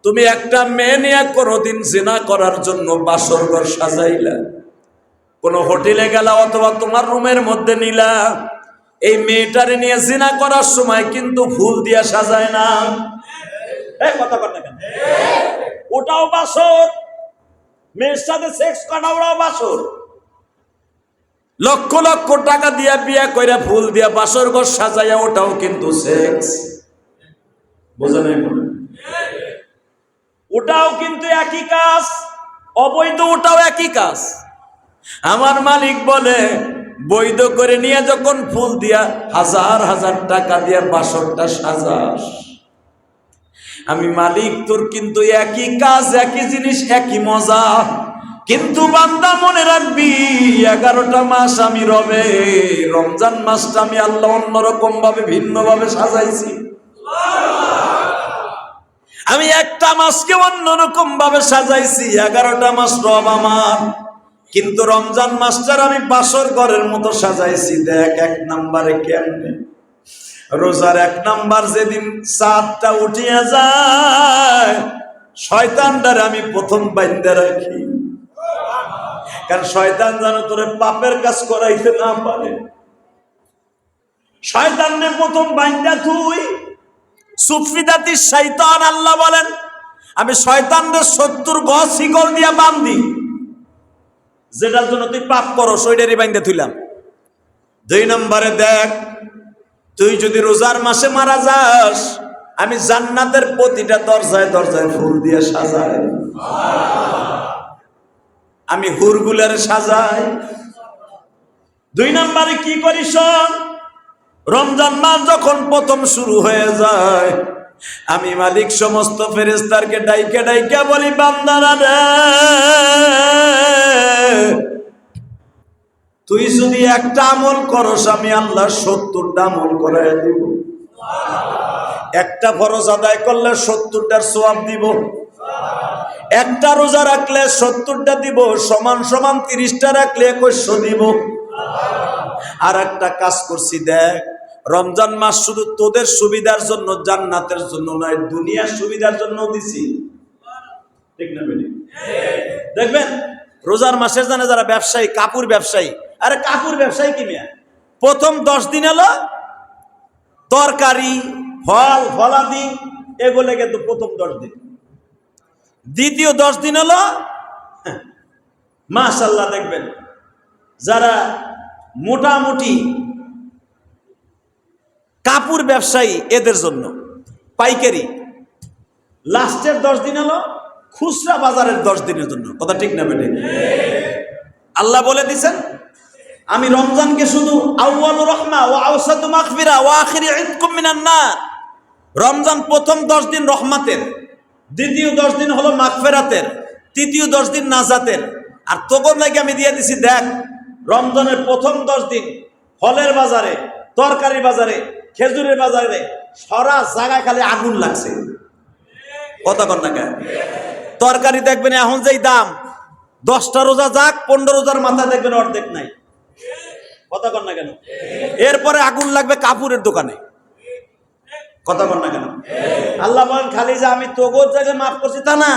তুমি একটা মেয়ে নিয়ে কোনোদিন জিনা করার জন্য বাসর ঘর সাজাইলা, কোন হোটেলে গেলা অথবা তোমার রুমের মধ্যে নিলা, এই মেয়েটারে নিয়ে জিনা করার সময় কিন্তু ফুল দিয়া সাজায় না। কথা বল না কেন? ওটাও বাসর, মেয়ের সাথে সেক্স করা ওটাও বাসর। লক্ষ লক্ষ টাকা দিয়া বিয়া কইরা ফুল দিয়া বাসর ঘর সাজাইয়া ওটাও কিন্তু সেক্স। বোঝা নাই মনে? ওটাও কিন্তু একই কাজ, অবৈধ ওটাও একই কাজ। আমার মালিক বলে বৈধ করে নিয়ে যখন ফুল দিয়া হাজার হাজার টাকা দিয়া বাসরটা সাজাস, আমি মালিক তোর কিন্তু একই কাজ, একই জিনিস, একই মজা। কিন্তু বান্দা মনে রাখবি 11টা মাস আমি রবে, রমজান মাসটা আমি আল্লাহ অন্যরকম ভাবে ভিন্ন ভাবে সাজাইছি। আমি একটা মাসকে অন্যরকম ভাবে সাজাইছি, 11টা মাস রব আমার, কিন্তু রমজান মাসটার আমি বাসর ঘরের মতো সাজাইছি। দেখ 1 নম্বরে কেমনে, রোজার 1 নম্বর যেদিন চাঁদটা উঠিয়া যায়, শয়তানটারে আমি প্রথম বাইন্ধা রাখি, কারণ শয়তান যেন তোরে পাপের কাজ করাইতে না পারে। শয়তানরে প্রথম বাইন্ধা তুই সুফিদাতি শয়তান, আল্লাহ বলেন আমি শয়তানরে 70 গজ শিকল দিয়া বান্ধি, যেটার জন্য তুই পাপ করো ওইটারই বাইন্ধা থইলাম। 2 নম্বরে দেখ, তুই যদি রোজার মাসে মারা যাস, আমি জান্নাতের প্রতিটা দরজায় দরজায় ফুল দিয়ে সাজাই, আমি হুরগুলার সাজাই। 2 নম্বরে কি করি শোন, রমজান মাস যখন প্রথম শুরু হয়ে যায়, আমি মালিক সমস্ত ফেরেশতাকে ডাইকা ডাইকা বলি, বান্দারা রে, তুই যদি একটা আমল করস আমি আল্লাহ 70টা আমল করাই দিব। একটা ফরজ আদায় করলে 70টার সওয়াব দিব, একটা রোজা রাখলে 70টা দিব, সমান সমান 30টা রাখলে 2100 দিব। আর একটা কাজ করছি, দেখ রমজান মাস শুধু তোদের সুবিধার জন্য, জান্নাতের জন্য নয়, দুনিয়ার সুবিধার জন্য দিছি। ঠিক না বেটি? দেখবেন রোজার মাসের জানে যারা ব্যবসায়ী, কাপড় ব্যবসায়ী, আরে কাপড় ব্যবসায়ী কি মিয়া, প্রথম 10 দিন হলো তরকারি, ফল ফলাদি, এগুলো কিন্তু প্রথম 10 দিন। দ্বিতীয় 10 দিন হলো মাশাআল্লাহ, দেখবেন যারা মোটামুটি কাপড় ব্যবসায়ী এদের জন্য পাইকারি। লাস্টের 10 দিন হলো খুচরা বাজারের 10 দিনের জন্য। কথা ঠিক না বেটে? আল্লাহ বলে দিছেন আমি রমজানকে শুধু আউয়ালুর রহমা ওয়া আওসাতু মাগফিরা ওয়া আখিরি ইতকুম মিনান নার, রমজান প্রথম 10 দিন রহমাতের, দ্বিতীয় 10 দিন হলো মাগফিরাতের, তৃতীয় 10 দিন নাজাতের। আর তখন লাগে আমি দিয়ে দিছি, দেখ রমজানের প্রথম 10 দিন ফলের বাজারে, তরকারির বাজারে, খেজুরের বাজারে সারা জায়গায় খালি আগুন লাগছে। কথা কন না কেন? তরকারি দেখবেন এখন যেই দাম, 10টা রোজা যাক 15 রোজার মাথা দেখবেন অর্ধেক নাই। কথা কন না কেন? এরপরে আগুন লাগবে কাপড়ের দোকানে। কথা কন না কেন? আল্লাহ বলেন খালি যে আমি তোগোর জায়গায় মাফ করছি তা না,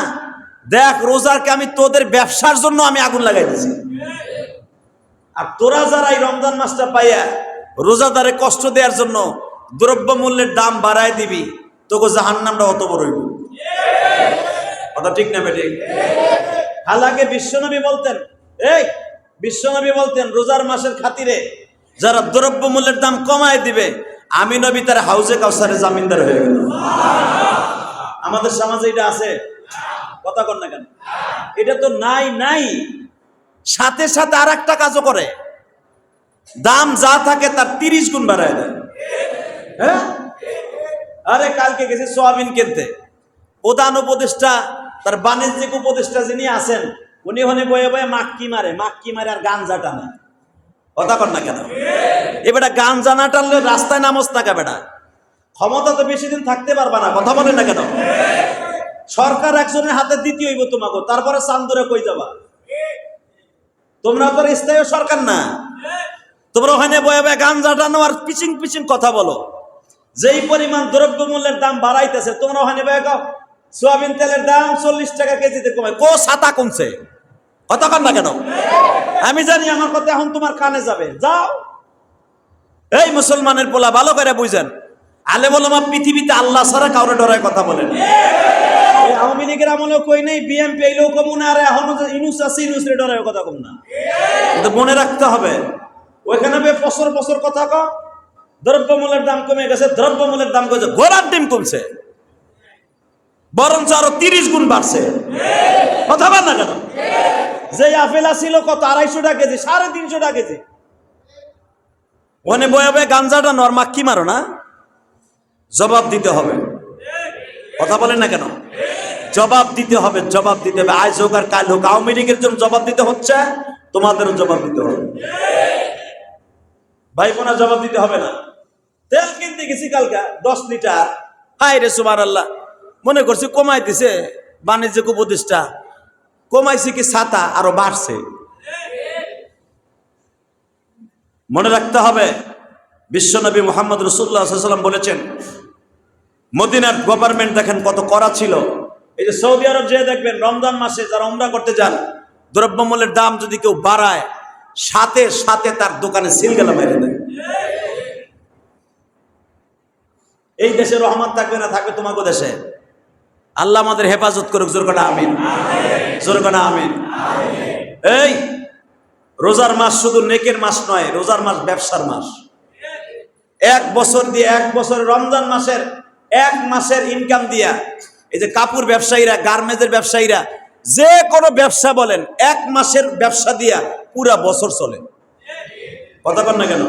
দেখ রোজাকে আমি তোদের ব্যবসার জন্য আমি আগুন লাগাই দিছি। আর তোরা যারা এই রমজান মাসটা পাইয়া রোজাদারে কষ্ট দেওয়ার জন্য দ্রব্য মূল্যের দাম বাড়ায় দিবি, তোকে জাহান্নামটা অত বড় হইব। কথা ঠিক না বেটি? হালাকে বিশ্বনবী বলতেন, বিশ্বনবী বলতেন রোজার মাসের খাতিরে যারা দ্রব্য মূল্যের দাম কমায় দিবে, আমি নবী তার হাউজে কাউসারে জামিনদার হয়ে গেল। আমাদের সমাজে এটা আছে? কথা কন না কেন? এটা তো নাই। সাথে সাথে আর একটা কাজও করে, দাম যা থাকে তার 30 গুণ বাড়ায় দেয়। হ্যাঁ, আরে কালকে গেছি সোয়াবিন কিনতে, প্রধান উপদেষ্টা তার বাণিজ্যিক উপদেষ্টা যিনি আছেন উনি ওখানে বয়ে বয়ে মাক্কি মারে আর গাঞ্জা টানে। কথা কর না কেন? এবারে গাঞ্জা না টানলে রাস্তায় নামস না কে বেটা? ক্ষমতা তো বেশি দিন থাকতে পারবা না। কথা বলে না কেন? সরকার একজনের হাতে দিতে হইব তোমাকে, তারপরে চান্দুরে কই যাবা? তোমরা তো স্থায়ী সরকার না, তোমরা ওখানে বয়ে বয়ে গাঞ্জা টানো আর পিচিং পিচিং কথা বলো। যেই পরিমাণ দ্রব্যমূল্যের দাম বাড়াইতেছে তোমরা ওখানে বয়ে গাও সোয়াবিন তেলের দাম 40 টাকা কেজিতে কমে। কো ছাতা কমছে? কথা কর না কেন? আমি জানি আমার কথা এখন তোমার কানে যাবে, যাও। এই মুসলমানের পোলা ভালো করে বুঝেন, আলেম ওলামা পৃথিবীতে আল্লাহ ছাড়া কাউরে ডরায় কথা বলেন। আওয়ামী লীগের আমলেও কই নাই, বিএনপি এলেও কম না, আর এখন ইনুস আছে ইনুসরে ডরায় কথা কম না। কিন্তু মনে রাখতে হবে ওইখানে বছর বছর কথা কও দ্রব্যমূল্যের দাম কমে গেছে, দ্রব্যমূল্যের দাম কমেছে, ঘোড়ার ডিম কমছে, বরঞ্চ আরো 30 গুণ বাড়ছে। কথা বল না কেন? যে আপেল ছিল কত 250 টাকা কেজি, 350 টাকা কেজি। ওখানে বয়ে বয়ে গাঞ্জাটা নরমাক কি মারো না? জবাব দিতে হবে। কথা বলেন না কেন? জবাব দিতে হবে, জবাব দিতে হবে। আজ হোক আর কাল হোক, আওয়ামী লীগের জন্য জবাব দিতে হচ্ছে, তোমাদেরও জবাব দিতে হবে। ভাই বোনা জবাব দিতে হবে না? তেল কিনতে গেছি কালকা 10 লিটার, হায় রে সুবহানাল্লাহ, মনে করছি কমাই দিছে বাণিজ্যিক উপদেষ্টা, কমাইছে কি ছাতা আরো বাড়ছে। মনে রাখতে হবে বিশ্বনবী মুহাম্মদ রাসূলুল্লাহ সাল্লাল্লাহু আলাইহি ওয়াসাল্লাম বলেছেন, মদিনার গভর্নমেন্ট দেখেন কত কড়া ছিল। এই যে সৌদি আরব যে দেখবেন রমজান মাসে যারা উমরা করতে যান, দ্রব্যমূল্যের দাম যদি কেউ বাড়ায় সাথে সাথে তার দোকানে সিলগালা মেরে দেয়। এই দেশে রহমত থাকবে না, থাকবে তোমাকে দেশে। আল্লাহ আমাদের হেফাজত করুক, জোর করে আমিন, জোর করে আমিন। এই রোজার মাস শুধু নেকের মাস নয়, রোজার মাস ব্যবসার মাস। এক বছর দিয়ে, এক বছর রমজান মাসের 1 মাসের ইনকাম দিয়া এই যে কাপড় ব্যবসায়ীরা, গার্মেন্টসের ব্যবসায়ীরা, যে কোনো ব্যবসা বলেন, 1 মাসের ব্যবসা দিয়া পুরা বছর চলে। কথা বল না কেন?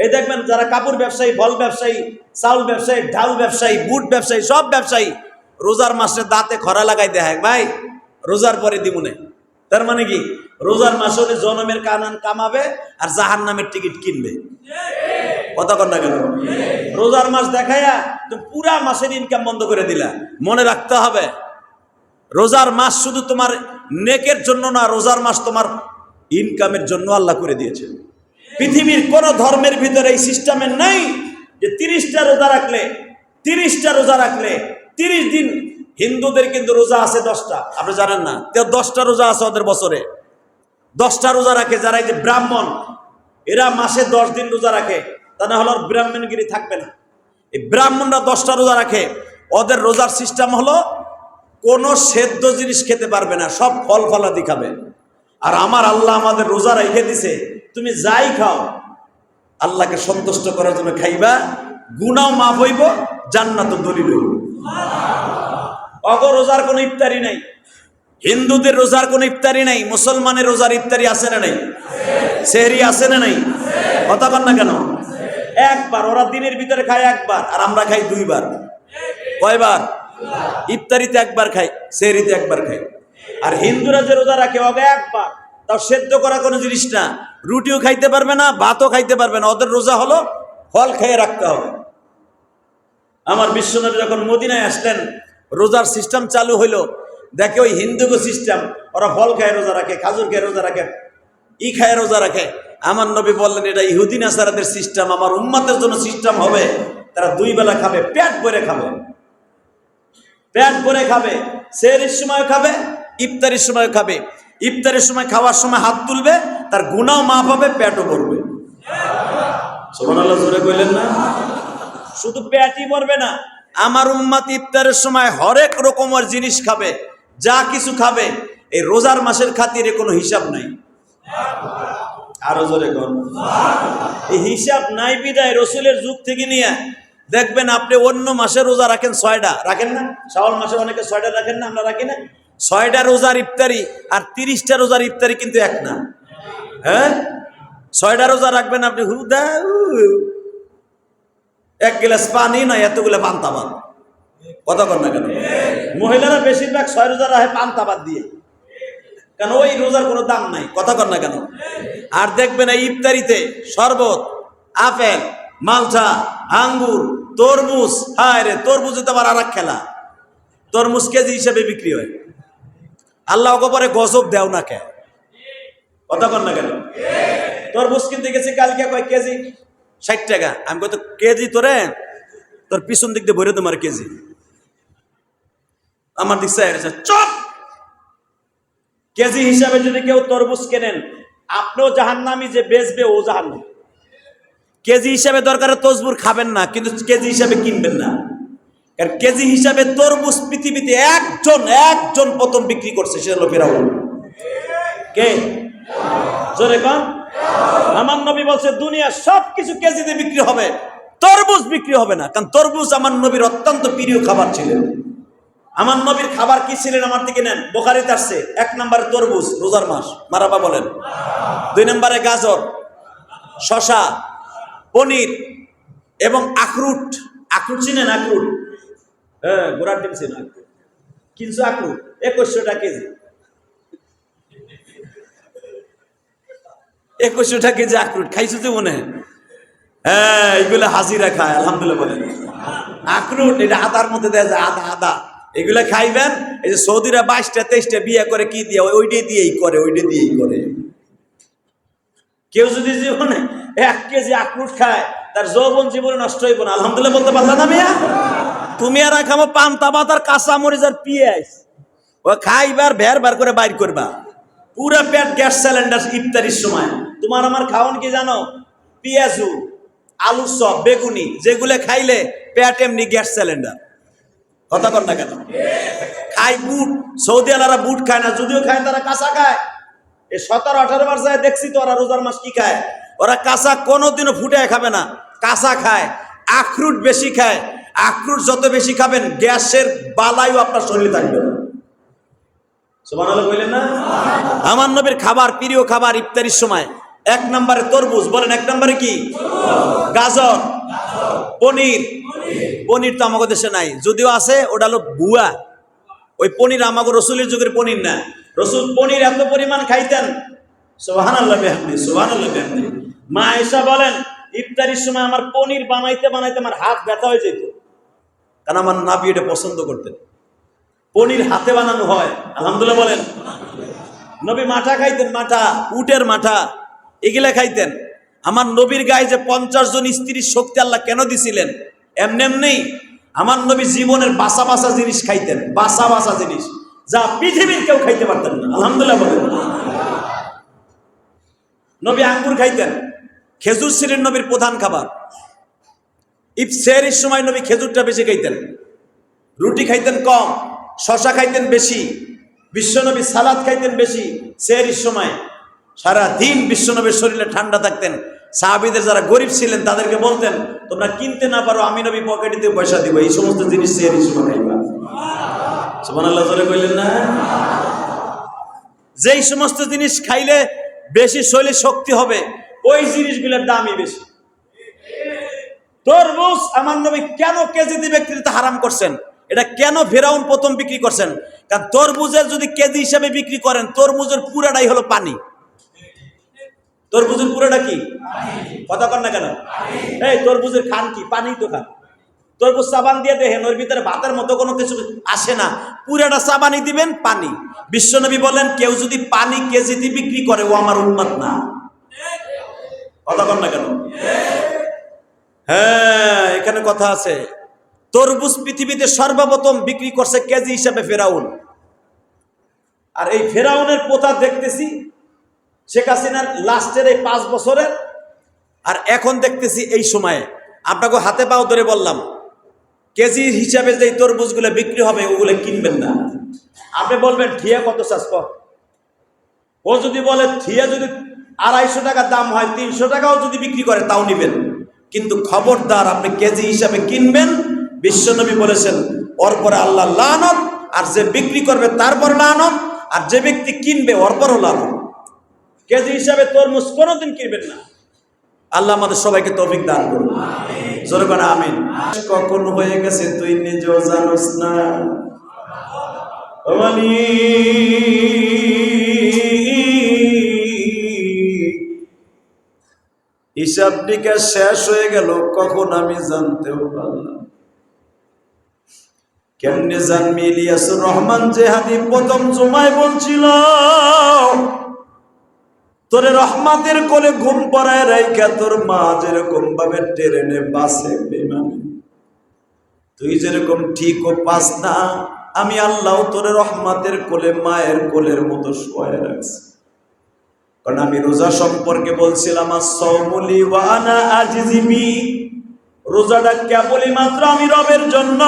এই দেখবেন যারা কাপড় ব্যবসায়ী, ফল ব্যবসায়ী, চাউল ব্যবসায়ী, ঢাল ব্যবসায়ী, বুট ব্যবসায়ী, সব ব্যবসায়ী রোজার মাসে দাঁতে খরা লাগাই দেয়, ভাই রোজার পরে দিমুনে। তার মানে কি? রোজার মাসে উনি জনমের কানান কামাবে আর জাহান্নামের টিকিট কিনবে। কথা কর না কেন? রোজার মাস দেখাইয়া তুমি পুরা মাসের ইনকাম বন্ধ করে দিলা। মনে রাখতে হবে রোজার মাস শুধু তোমার নেকের জন্য না, রোজার মাস তোমার ইনকামের জন্য আল্লাহ করে দিয়েছে। পৃথিবীর কোন ধর্মের ভিতরে এই সিস্টেমের নাই যে 30টা রোজা রাখলে 30 দিন। হিন্দুদের কিন্তু রোজা আছে 10টা, আপনি জানেন না? 10টা রোজা আছে ওদের বছরে, 10টা রোজা রাখে। যারা এই যে ব্রাহ্মণ, এরা মাসে 10 দিন রোজা রাখে, তা না হলে ব্রাহ্মণগিরি থাকবে না। এই ব্রাহ্মণরা 10টা রোজা রাখে, ওদের রোজার সিস্টেম হলো কোনো সেদ্ধ জিনিস খেতে পারবে না, সব ফল ফলাদি খাবে। আর আমার আল্লাহ আমাদের রোজা রেখে দিছে, তুমি যাই খাও আল্লাহকে সন্তুষ্ট করার জন্য খাইবা, গুনাহ মাফ হইব, জান্নাত দলিল হইব। রোজার কোনো ইফতারি নাই, হিন্দুদের রোজার কোনো ইফতারি নাই, মুসলমানের রোজার ইফতারি আছে না নাই? সেহরি আছে না নাই? কথা বল না কেন? একবার ওরা দিনের ভিতরে খায় একবার, আর আমরা খাই 2 বার। কয়বার? ইফতারিতে একবার খাই, সেহরিতে একবার খাই। আর হিন্দুরা যে রোজা রাখে ওকে একবার, তাও সেদ্ধ করা কোনো জিনিস না, রুটিও খাইতে পারবে না, ভাতও খাইতে পারবে না। ওদের রোজা হলো ফল খেয়ে রাখতে হবে। আমার বিশ্বনবী যখন মদিনায় আসলেন, রোজার সিস্টেম চালু হইলো, দেখে ওই হিন্দুগো সিস্টেম, ওরা ফল খায় রোজা রাখে, খাজুর খেয়ে রোজা রাখে, খায় রোজা রাখে। আমার নবী বললেন এটা ইহুদি নাসারাদের সিস্টেম, আমার উম্মতের জন্য সিস্টেম হবে তারা 2 বেলা খাবে, পেট ভরে খাবে, পেট ভরে খাবে। সেহরির সময় খাবে, ইফতারির সময় খাবে। ইফতারির সময় খাওয়ার সময় হাত তুলবে, তার গুনাহ মাফ হবে, পেটও ভরবে। সুবহানাল্লাহ, জোরে কইলেন না? শুধু পেটই ভরবে না, আমার উম্মত ইফতারের সময় হরেক রকমের জিনিস খাবে, যা কিছু খাবে। এই রোজার মাসের খাতিরে কোনো হিসাব নাই। আরো জোরে কোন? এই হিসাব নাই বিদায় রসুলের যুগ থেকে নিয়ে দেখবেন আপনি অন্য মাসে রোজা রাখেন 6টা, রাখেন না? শাওয়াল মাসে অনেকে 6টা রাখেন না, আমরা রাখি না? 6টা রোজার ইফতারি আর 30টা রোজার ইফতারি কিন্তু এক না। হ্যাঁ, 6টা রোজা রাখবেন আপনি হুদা, এক গ্লাস পানি না এতগুলো পান্তা ভাত। কথা কর না কেন? মহিলারা বেশিরভাগ 6 রোজা রাখে পান্তা ভাত দিয়ে, কেন ওই রোজার কোনো দাম নাই। কথা কর না কেন? আর দেখবেন এই ইফতারিতে শরবত, আপেল, মালটা, আঙ্গুর, তরমুজ। হায় রে, তরমুজে তো আবার আর এক খেলা। তরমুজ কেজি হিসেবে বিক্রি হয়। আল্লাহ গোপরে গজব দেও না কে? কথা কর না কেন? তরমুজ কিনতে গেছি কালকে, কয় কেজি 60 টাকা। আমি কত কেজি তোরে, তোর পিছন দিক দিয়ে ভরে তোমার কেজি। আমার দিক চপ। কেজি হিসাবে যদি কেউ তরমুজ কেনেন, আপনিও জাহান্নামী, যে বেচবে ও জাহান্নামী। কেজি হিসাবে দরকারে তসবুর খাবেন না, কিন্তু কেজি হিসাবে কিনবেন না। কারণ কেজি হিসাবে তরমুজ পৃথিবীতে একজন প্রথম বিক্রি করছে, সে হলো ফিরাউন। কে? জোরে কন। আমার নবী বলছে দুনিয়ার সবকিছু কেজিতে বিক্রি হবে, তরমুজ বিক্রি হবে না। কারণ তরমুজ আমার নবীর অত্যন্ত প্রিয় খাবার ছিলেন। আমার নবীর খাবার কি ছিলেন? আমার দিকে নেন, বুখারীতে আসছে। 1 নম্বরে তরমুজ, রোজার মাস, মারাবা বলেন। 2 নম্বরে গাজর, শশা, পনির এবং আখরুট। আখরুট চিনেন? আখরুট, হ্যাঁ, গোড়ার ডিম চিনেন? কিনছো আখরুট 2100 টাকা কেজি। 2100 টাকা কেজি আখরুট খাইছো তো মনে? হ্যাঁ, এগুলো হাজিরা খায়, আলহামদুলিল্লাহ বলেন। আখরুট এটা আদার মধ্যে দেয়া যায়, আদা। এগুলা খাইবেন। এই যে সৌদিরা 22টা 23টা বিয়ে করে, কি দিয়ে? ওইটাই দিয়েই করে। কেউ যদি জীবনে 1 কেজি আখরুট খায়, তার যৌবন জীবনে নষ্ট হইব না। আলহামদুলিল্লাহ বলতে পারলা না মিয়া? তুমি আর খাবো পান্তা ভাত আর কাঁচা মরিচ আর পেঁয়াজ, ও খাইবার ভের করে বাইর করবা, পুরা পেট গ্যাস সিলিন্ডার। ইফতারির সময় তোমার আমার খাওয়ান কি জানো? পেঁয়াজু, আলু চপ, বেগুনি, যেগুলো খাইলে পেট এমনি গ্যাস সিলিন্ডার। কথা কর না কেন? খাই বুট। সৌদি আলারা বুট খায় না, যদিও খায় তারা কাঁচা খায়। এই 17-18 বার যায় দেখছি তো, ওরা রোজার মাস কি খায়? ওরা কাঁচা কোনোদিনও ফুটায় খাবে না, কাঁচা খায়। আখরুট বেশি খায়। আখরুট যত বেশি খাবেন, গ্যাসের বালাইও আপনার শরীরে থাকবে না। সুবহানাল্লাহ বললেন না? আমার নবীর খাবার, প্রিয় খাবার ইফতারির সময় 1 নম্বরে তরমুজ। বলেন 1 নম্বরে কি? গাজর, পনির। পনির তো আমাদের দেশে নাই, যদিও আছে ওটা হলো ভুয়া। ওই পনির আমাকে রসুলের যুগের পনির না। রসুল পনির এত পরিমাণ খাইতেন, সুবহানাল্লাহ বিহামদিহি, সুবহানাল্লাহ বিহামদিহি। মা আয়েশা বলেন, ইফতারির সময় আমার পনির বানাইতে আমার হাত ব্যথা হয়ে যেত, কারণ আমার নবী এটা পছন্দ করতেন। পনির হাতে বানানো হয়, আলহামদুলিল্লাহ বলেন। নবী মাঠা খাইতেন, মাঠা, উটের মাঠা, এগুলা খাইতেন। আমার নবীর গায়ে যে 50 জন স্ত্রীর শক্তি আল্লাহ কেন দিছিলেন? এমনি আমার নবী জীবনের বাসা জিনিস খাইতেন, বাসা জিনিস, যা পৃথিবীর কেউ খাইতে পারতেন না। আলহামদুলিল্লাহ বলেন। নবী আঙ্গুর খাইতেন, খেজুর ছিলেন নবীর প্রধান খাবার। ইফতারির সময় নবী খেজুরটা বেশি খাইতেন, রুটি খাইতেন কম, শশা খাইতেন বেশি। বিশ্বনবী সালাদ খাইতেন বেশি। সেহরির সময় সারা দিন বিশ্বনবীর শরীরে ঠান্ডা থাকতেন। সাহাবীদের যারা গরিব ছিলেন তাদেরকে বলতেন, তোমরা কিনতে না পারো, আমি নবী পকেটে দিয়ে পয়সা দিব, এই সমস্ত জিনিস সেহরির সময় খাইবা। সুবহানাল্লাহ জোরে কইলেন না? যেই সমস্ত জিনিস খাইলে বেশি শরীরে শক্তি হবে, ওই জিনিসগুলোর দামই বেশি। তরমুজ আমার নবী কেন কেজিতে বিক্রি হারাম করছেন? এটা কেন ফিরাউন প্রথম বিক্রি করছেন? কারণ তরমুজের যদি কেজি হিসাবে বিক্রি করেন, তরমুজের পুরাটাই হলো পানি। তরমুজের পুরাটা কি? কথা কর না কেন? এই তরমুজের খান কি? পানি তো খান। তরমুজ চাবান দিয়ে দেখেন, ওর ভিতরে ভাতের মতো কোনো কিছু আসে না, পুরাটা চাবানি দিবেন, পানি। বিশ্বনবী বলেন, কেউ যদি পানি কেজিতে বিক্রি করে, ও আমার উম্মত না। কথা কর না কেন? হ্যাঁ, এখানে কথা আছে। তরমুজ পৃথিবীতে সর্বপ্রথম বিক্রি করছে কেজি হিসাবে ফেরাউন। আর এই ফেরাউনের প্রথা দেখতেছি শেখ হাসিনার লাস্টের এই 5 বছরের, আর এখন দেখতেছি এই সময়ে। আপনাকে হাতে পাও ধরে বললাম, কেজি হিসাবে যে তরমুজগুলো বিক্রি হবে, ওগুলো কিনবেন না। আপনি বলবেন ঠিয়া কত চাষ? ও যদি বলে ঠিয়া যদি 250 টাকা দাম হয়, 300 টাকাও যদি বিক্রি করে, তাও নিবেন। কিন্তু খবরদার, আপনি কেজি হিসাবে কিনবেন। বিশ্বনবী বলেছেন, ওর পরে আল্লাহ লানত, আর যে বিক্রি করবে তারপর লানত, আর যে ব্যক্তি কিনবে ওর পরও লানত। কেজি হিসাবে তরমুজ কোনোদিন কিনবেন না। আল্লাহ আমাদের সবাইকে তৌফিক দান করুন। জোরে করে আমিন। কখন হয়ে গেছে তুই নিজেও জানোস না। হিসাব নিকাশ শেষ হয়ে গেল কখন আমি জানতেও পারলাম। কেমনে জানবি? ইলিয়াসুর রহমান জেহাদি প্রথম জুমায় বলছিল, তোরে রহমাতের কোলে ঘুম পড়ায় রাইখা তোর মা যেরকম ভাবে ট্রেনে বাসে বেমানে তুই যেরকম ঠিক ও পাস না, আমি আল্লাহ তোরে রহমাতের কোলে মায়ের কোলের মতো শোয়ায় রাখছি। কারণ আমি রোজা সম্পর্কে বলছিলাম, as-সাওমুলি ওয়া আনা আজিজি বি, রোজাটা কেবলই মাত্র আমি রবের জন্য,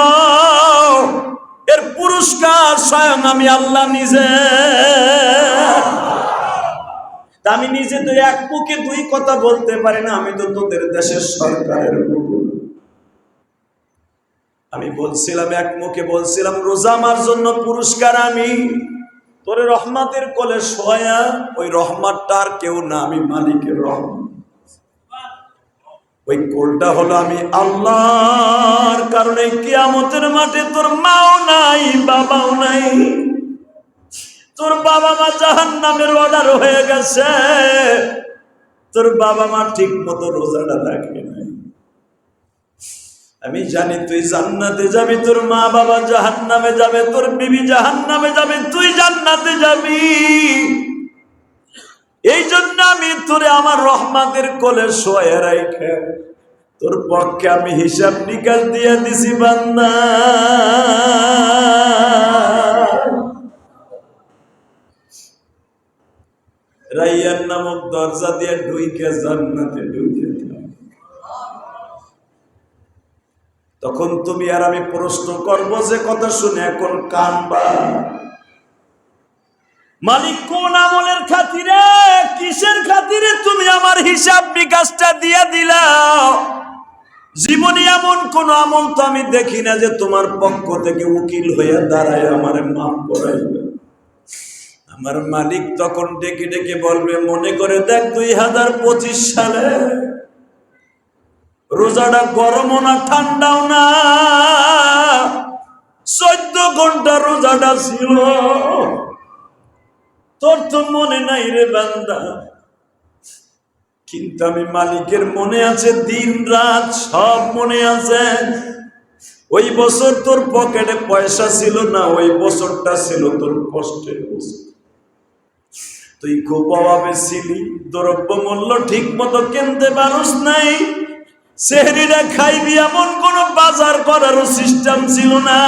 এর পুরস্কার স্বয়ং আমি আল্লাহ নিজে। আমি নিজে তো এক মুখে দুই কথা বলতে পারি না, আমি তো তোদের দেশের সরকারের মুকুল। আমি বলছিলাম, এক মুখে বলছিলাম রোজা আমার জন্য পুরস্কার, আমি তোরে রহমাতের কোলে শোয়া, ওই রহমাতটা আর কেউ না, আমি মালিকের রহমত। ওই কোলটা হলো আমি আল্লাহর কারণে কিয়ামতের মাঠে তোর মাও নাই বাবাও নাই, তোর বাবা মা জাহান্নামের অর্ডার হয়ে গেছে, তোর বাবা মা ঠিক মতো রোজাটা রাখে নাই। আমি জানি তুই জান্নাতে যাবি, তোর মা বাবা জাহান্নামে যাবে, তোর বিবি জাহান্নামে যাবে, তুই জান্নাতে যাবি। এই জন্য আমি তোরে আমার রহমাতের কোলে শোয়া রাইখা তোর পক্ষে আমি হিসাব নিকাশ দিয়ে দিছি বান্দা। রাইয়ান নামক দরজা দিয়ে ঢুইকে জান্নাতে ঢুকে, তখন তুমি আর আমি প্রশ্ন করব যে কথা শুনে এখন কানবা, মালিক কোন আমলের খাতিরে, কিসের খাতিরে তুমি আমার হিসাব নিকাশটা দিয়ে দিলাও? জীবনে এমন কোন আমল তো আমি দেখি না যে তোমার পক্ষ থেকে উকিল হয়ে দাঁড়ায় আমারে মাফ করাইবে। আমার মালিক তখন ডেকে ডেকে বলবে, মনে করে দেখ 2025 সালে রোজাটা গরমও না ঠান্ডাও না, 14 ঘন্টা রোজাটা ছিল, তোর তো মনে নাই রে বান্দা, কিন্তু আমি মালিকের মনে আছে, দিন রাত সব মনে আছে। ওই বছর তোর পকেটে পয়সা ছিল না, ওই বছরটা ছিল তোর কষ্টের বছর। তুই খুব অভাবে ছিলি, দ্রব্য মূল্য ঠিক মতো কিনতে পারস নাই, সেহরিটা খাইবি এমন কোন বাজার করারও সিস্টেম ছিল না,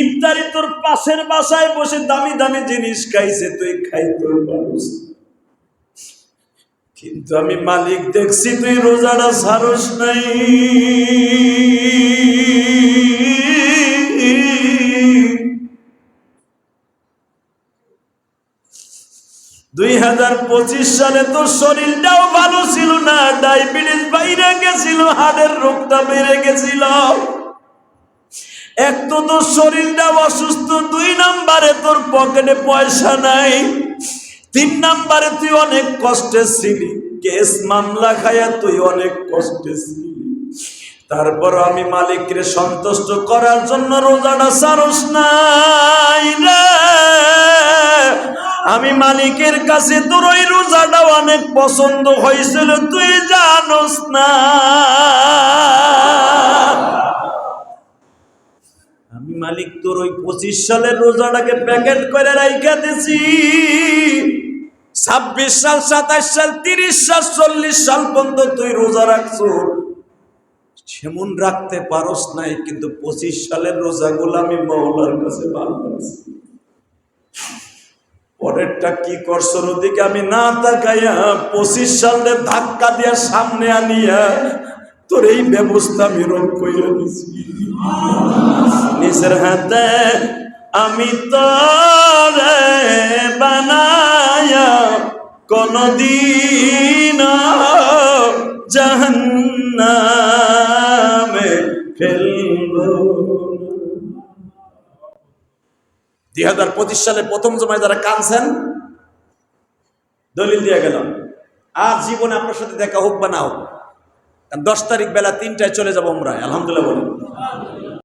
ইফতারি তোর পাশের বাসায় বসে দামি দামি জিনিস খাইছে, তুই খাইতে পারস। কিন্তু আমি মালিক দেখছি তুই রোজাটা ছাড়স নাই। 2025 সালে তোর শরীরটাও ভালো ছিল না, ডায়াবেটিস বাইরে গেছিল, হার্টের রোগটা বেড়ে গেছিল। এক তো তোর শরীরটা অসুস্থ, 2 নম্বরে তোর পকেটে পয়সা নাই, 3 নম্বরে তুই অনেক কষ্টে ছিলি, কেস মামলা খায়া তুই অনেক কষ্টে ছিলি। তারপর আমি মালিককে সন্তুষ্ট করার জন্য রোজাটা ছাড়স নাই রে। আমি মালিকের কাছে তোর ওই রোজাটা অনেক পছন্দ হয়েছিল, তুই জানোস না। আমি মালিক তোর ওই 25 সালের রোজাটাকে প্যাকেট করে রাইখা দিছি, 26 সাল, 27 সাল, 30 সাল, 40 সাল পর্যন্ত তুই রোজা রাখছ, সেমন রাখতে পারস নাই। কিন্তু 25 সালের রোজাগুলো আমি মওলার কাছে ভালোবাসি। পরেরটা কি করছর ওদিকে আমি না তাকাইয়া 25 সালে ধাক্কা দিয়া সামনে আনিয়া তোর এই ব্যবস্থা আমি রোধ কইরা দিছি। নিজের হাতে আমি তোরে বানায়া কোনদিন জাহান্নামে ফেলব। 2025 সালে প্রথম জমায় যারা কানছেন, দলিল দিয়ে গেলাম, আর জীবনে আপনার সাথে দেখা হোক বা না হোক, 10 তারিখ বেলা 3টায় চলে যাব উমরায়, আলহামদুলিল্লাহ বলেন।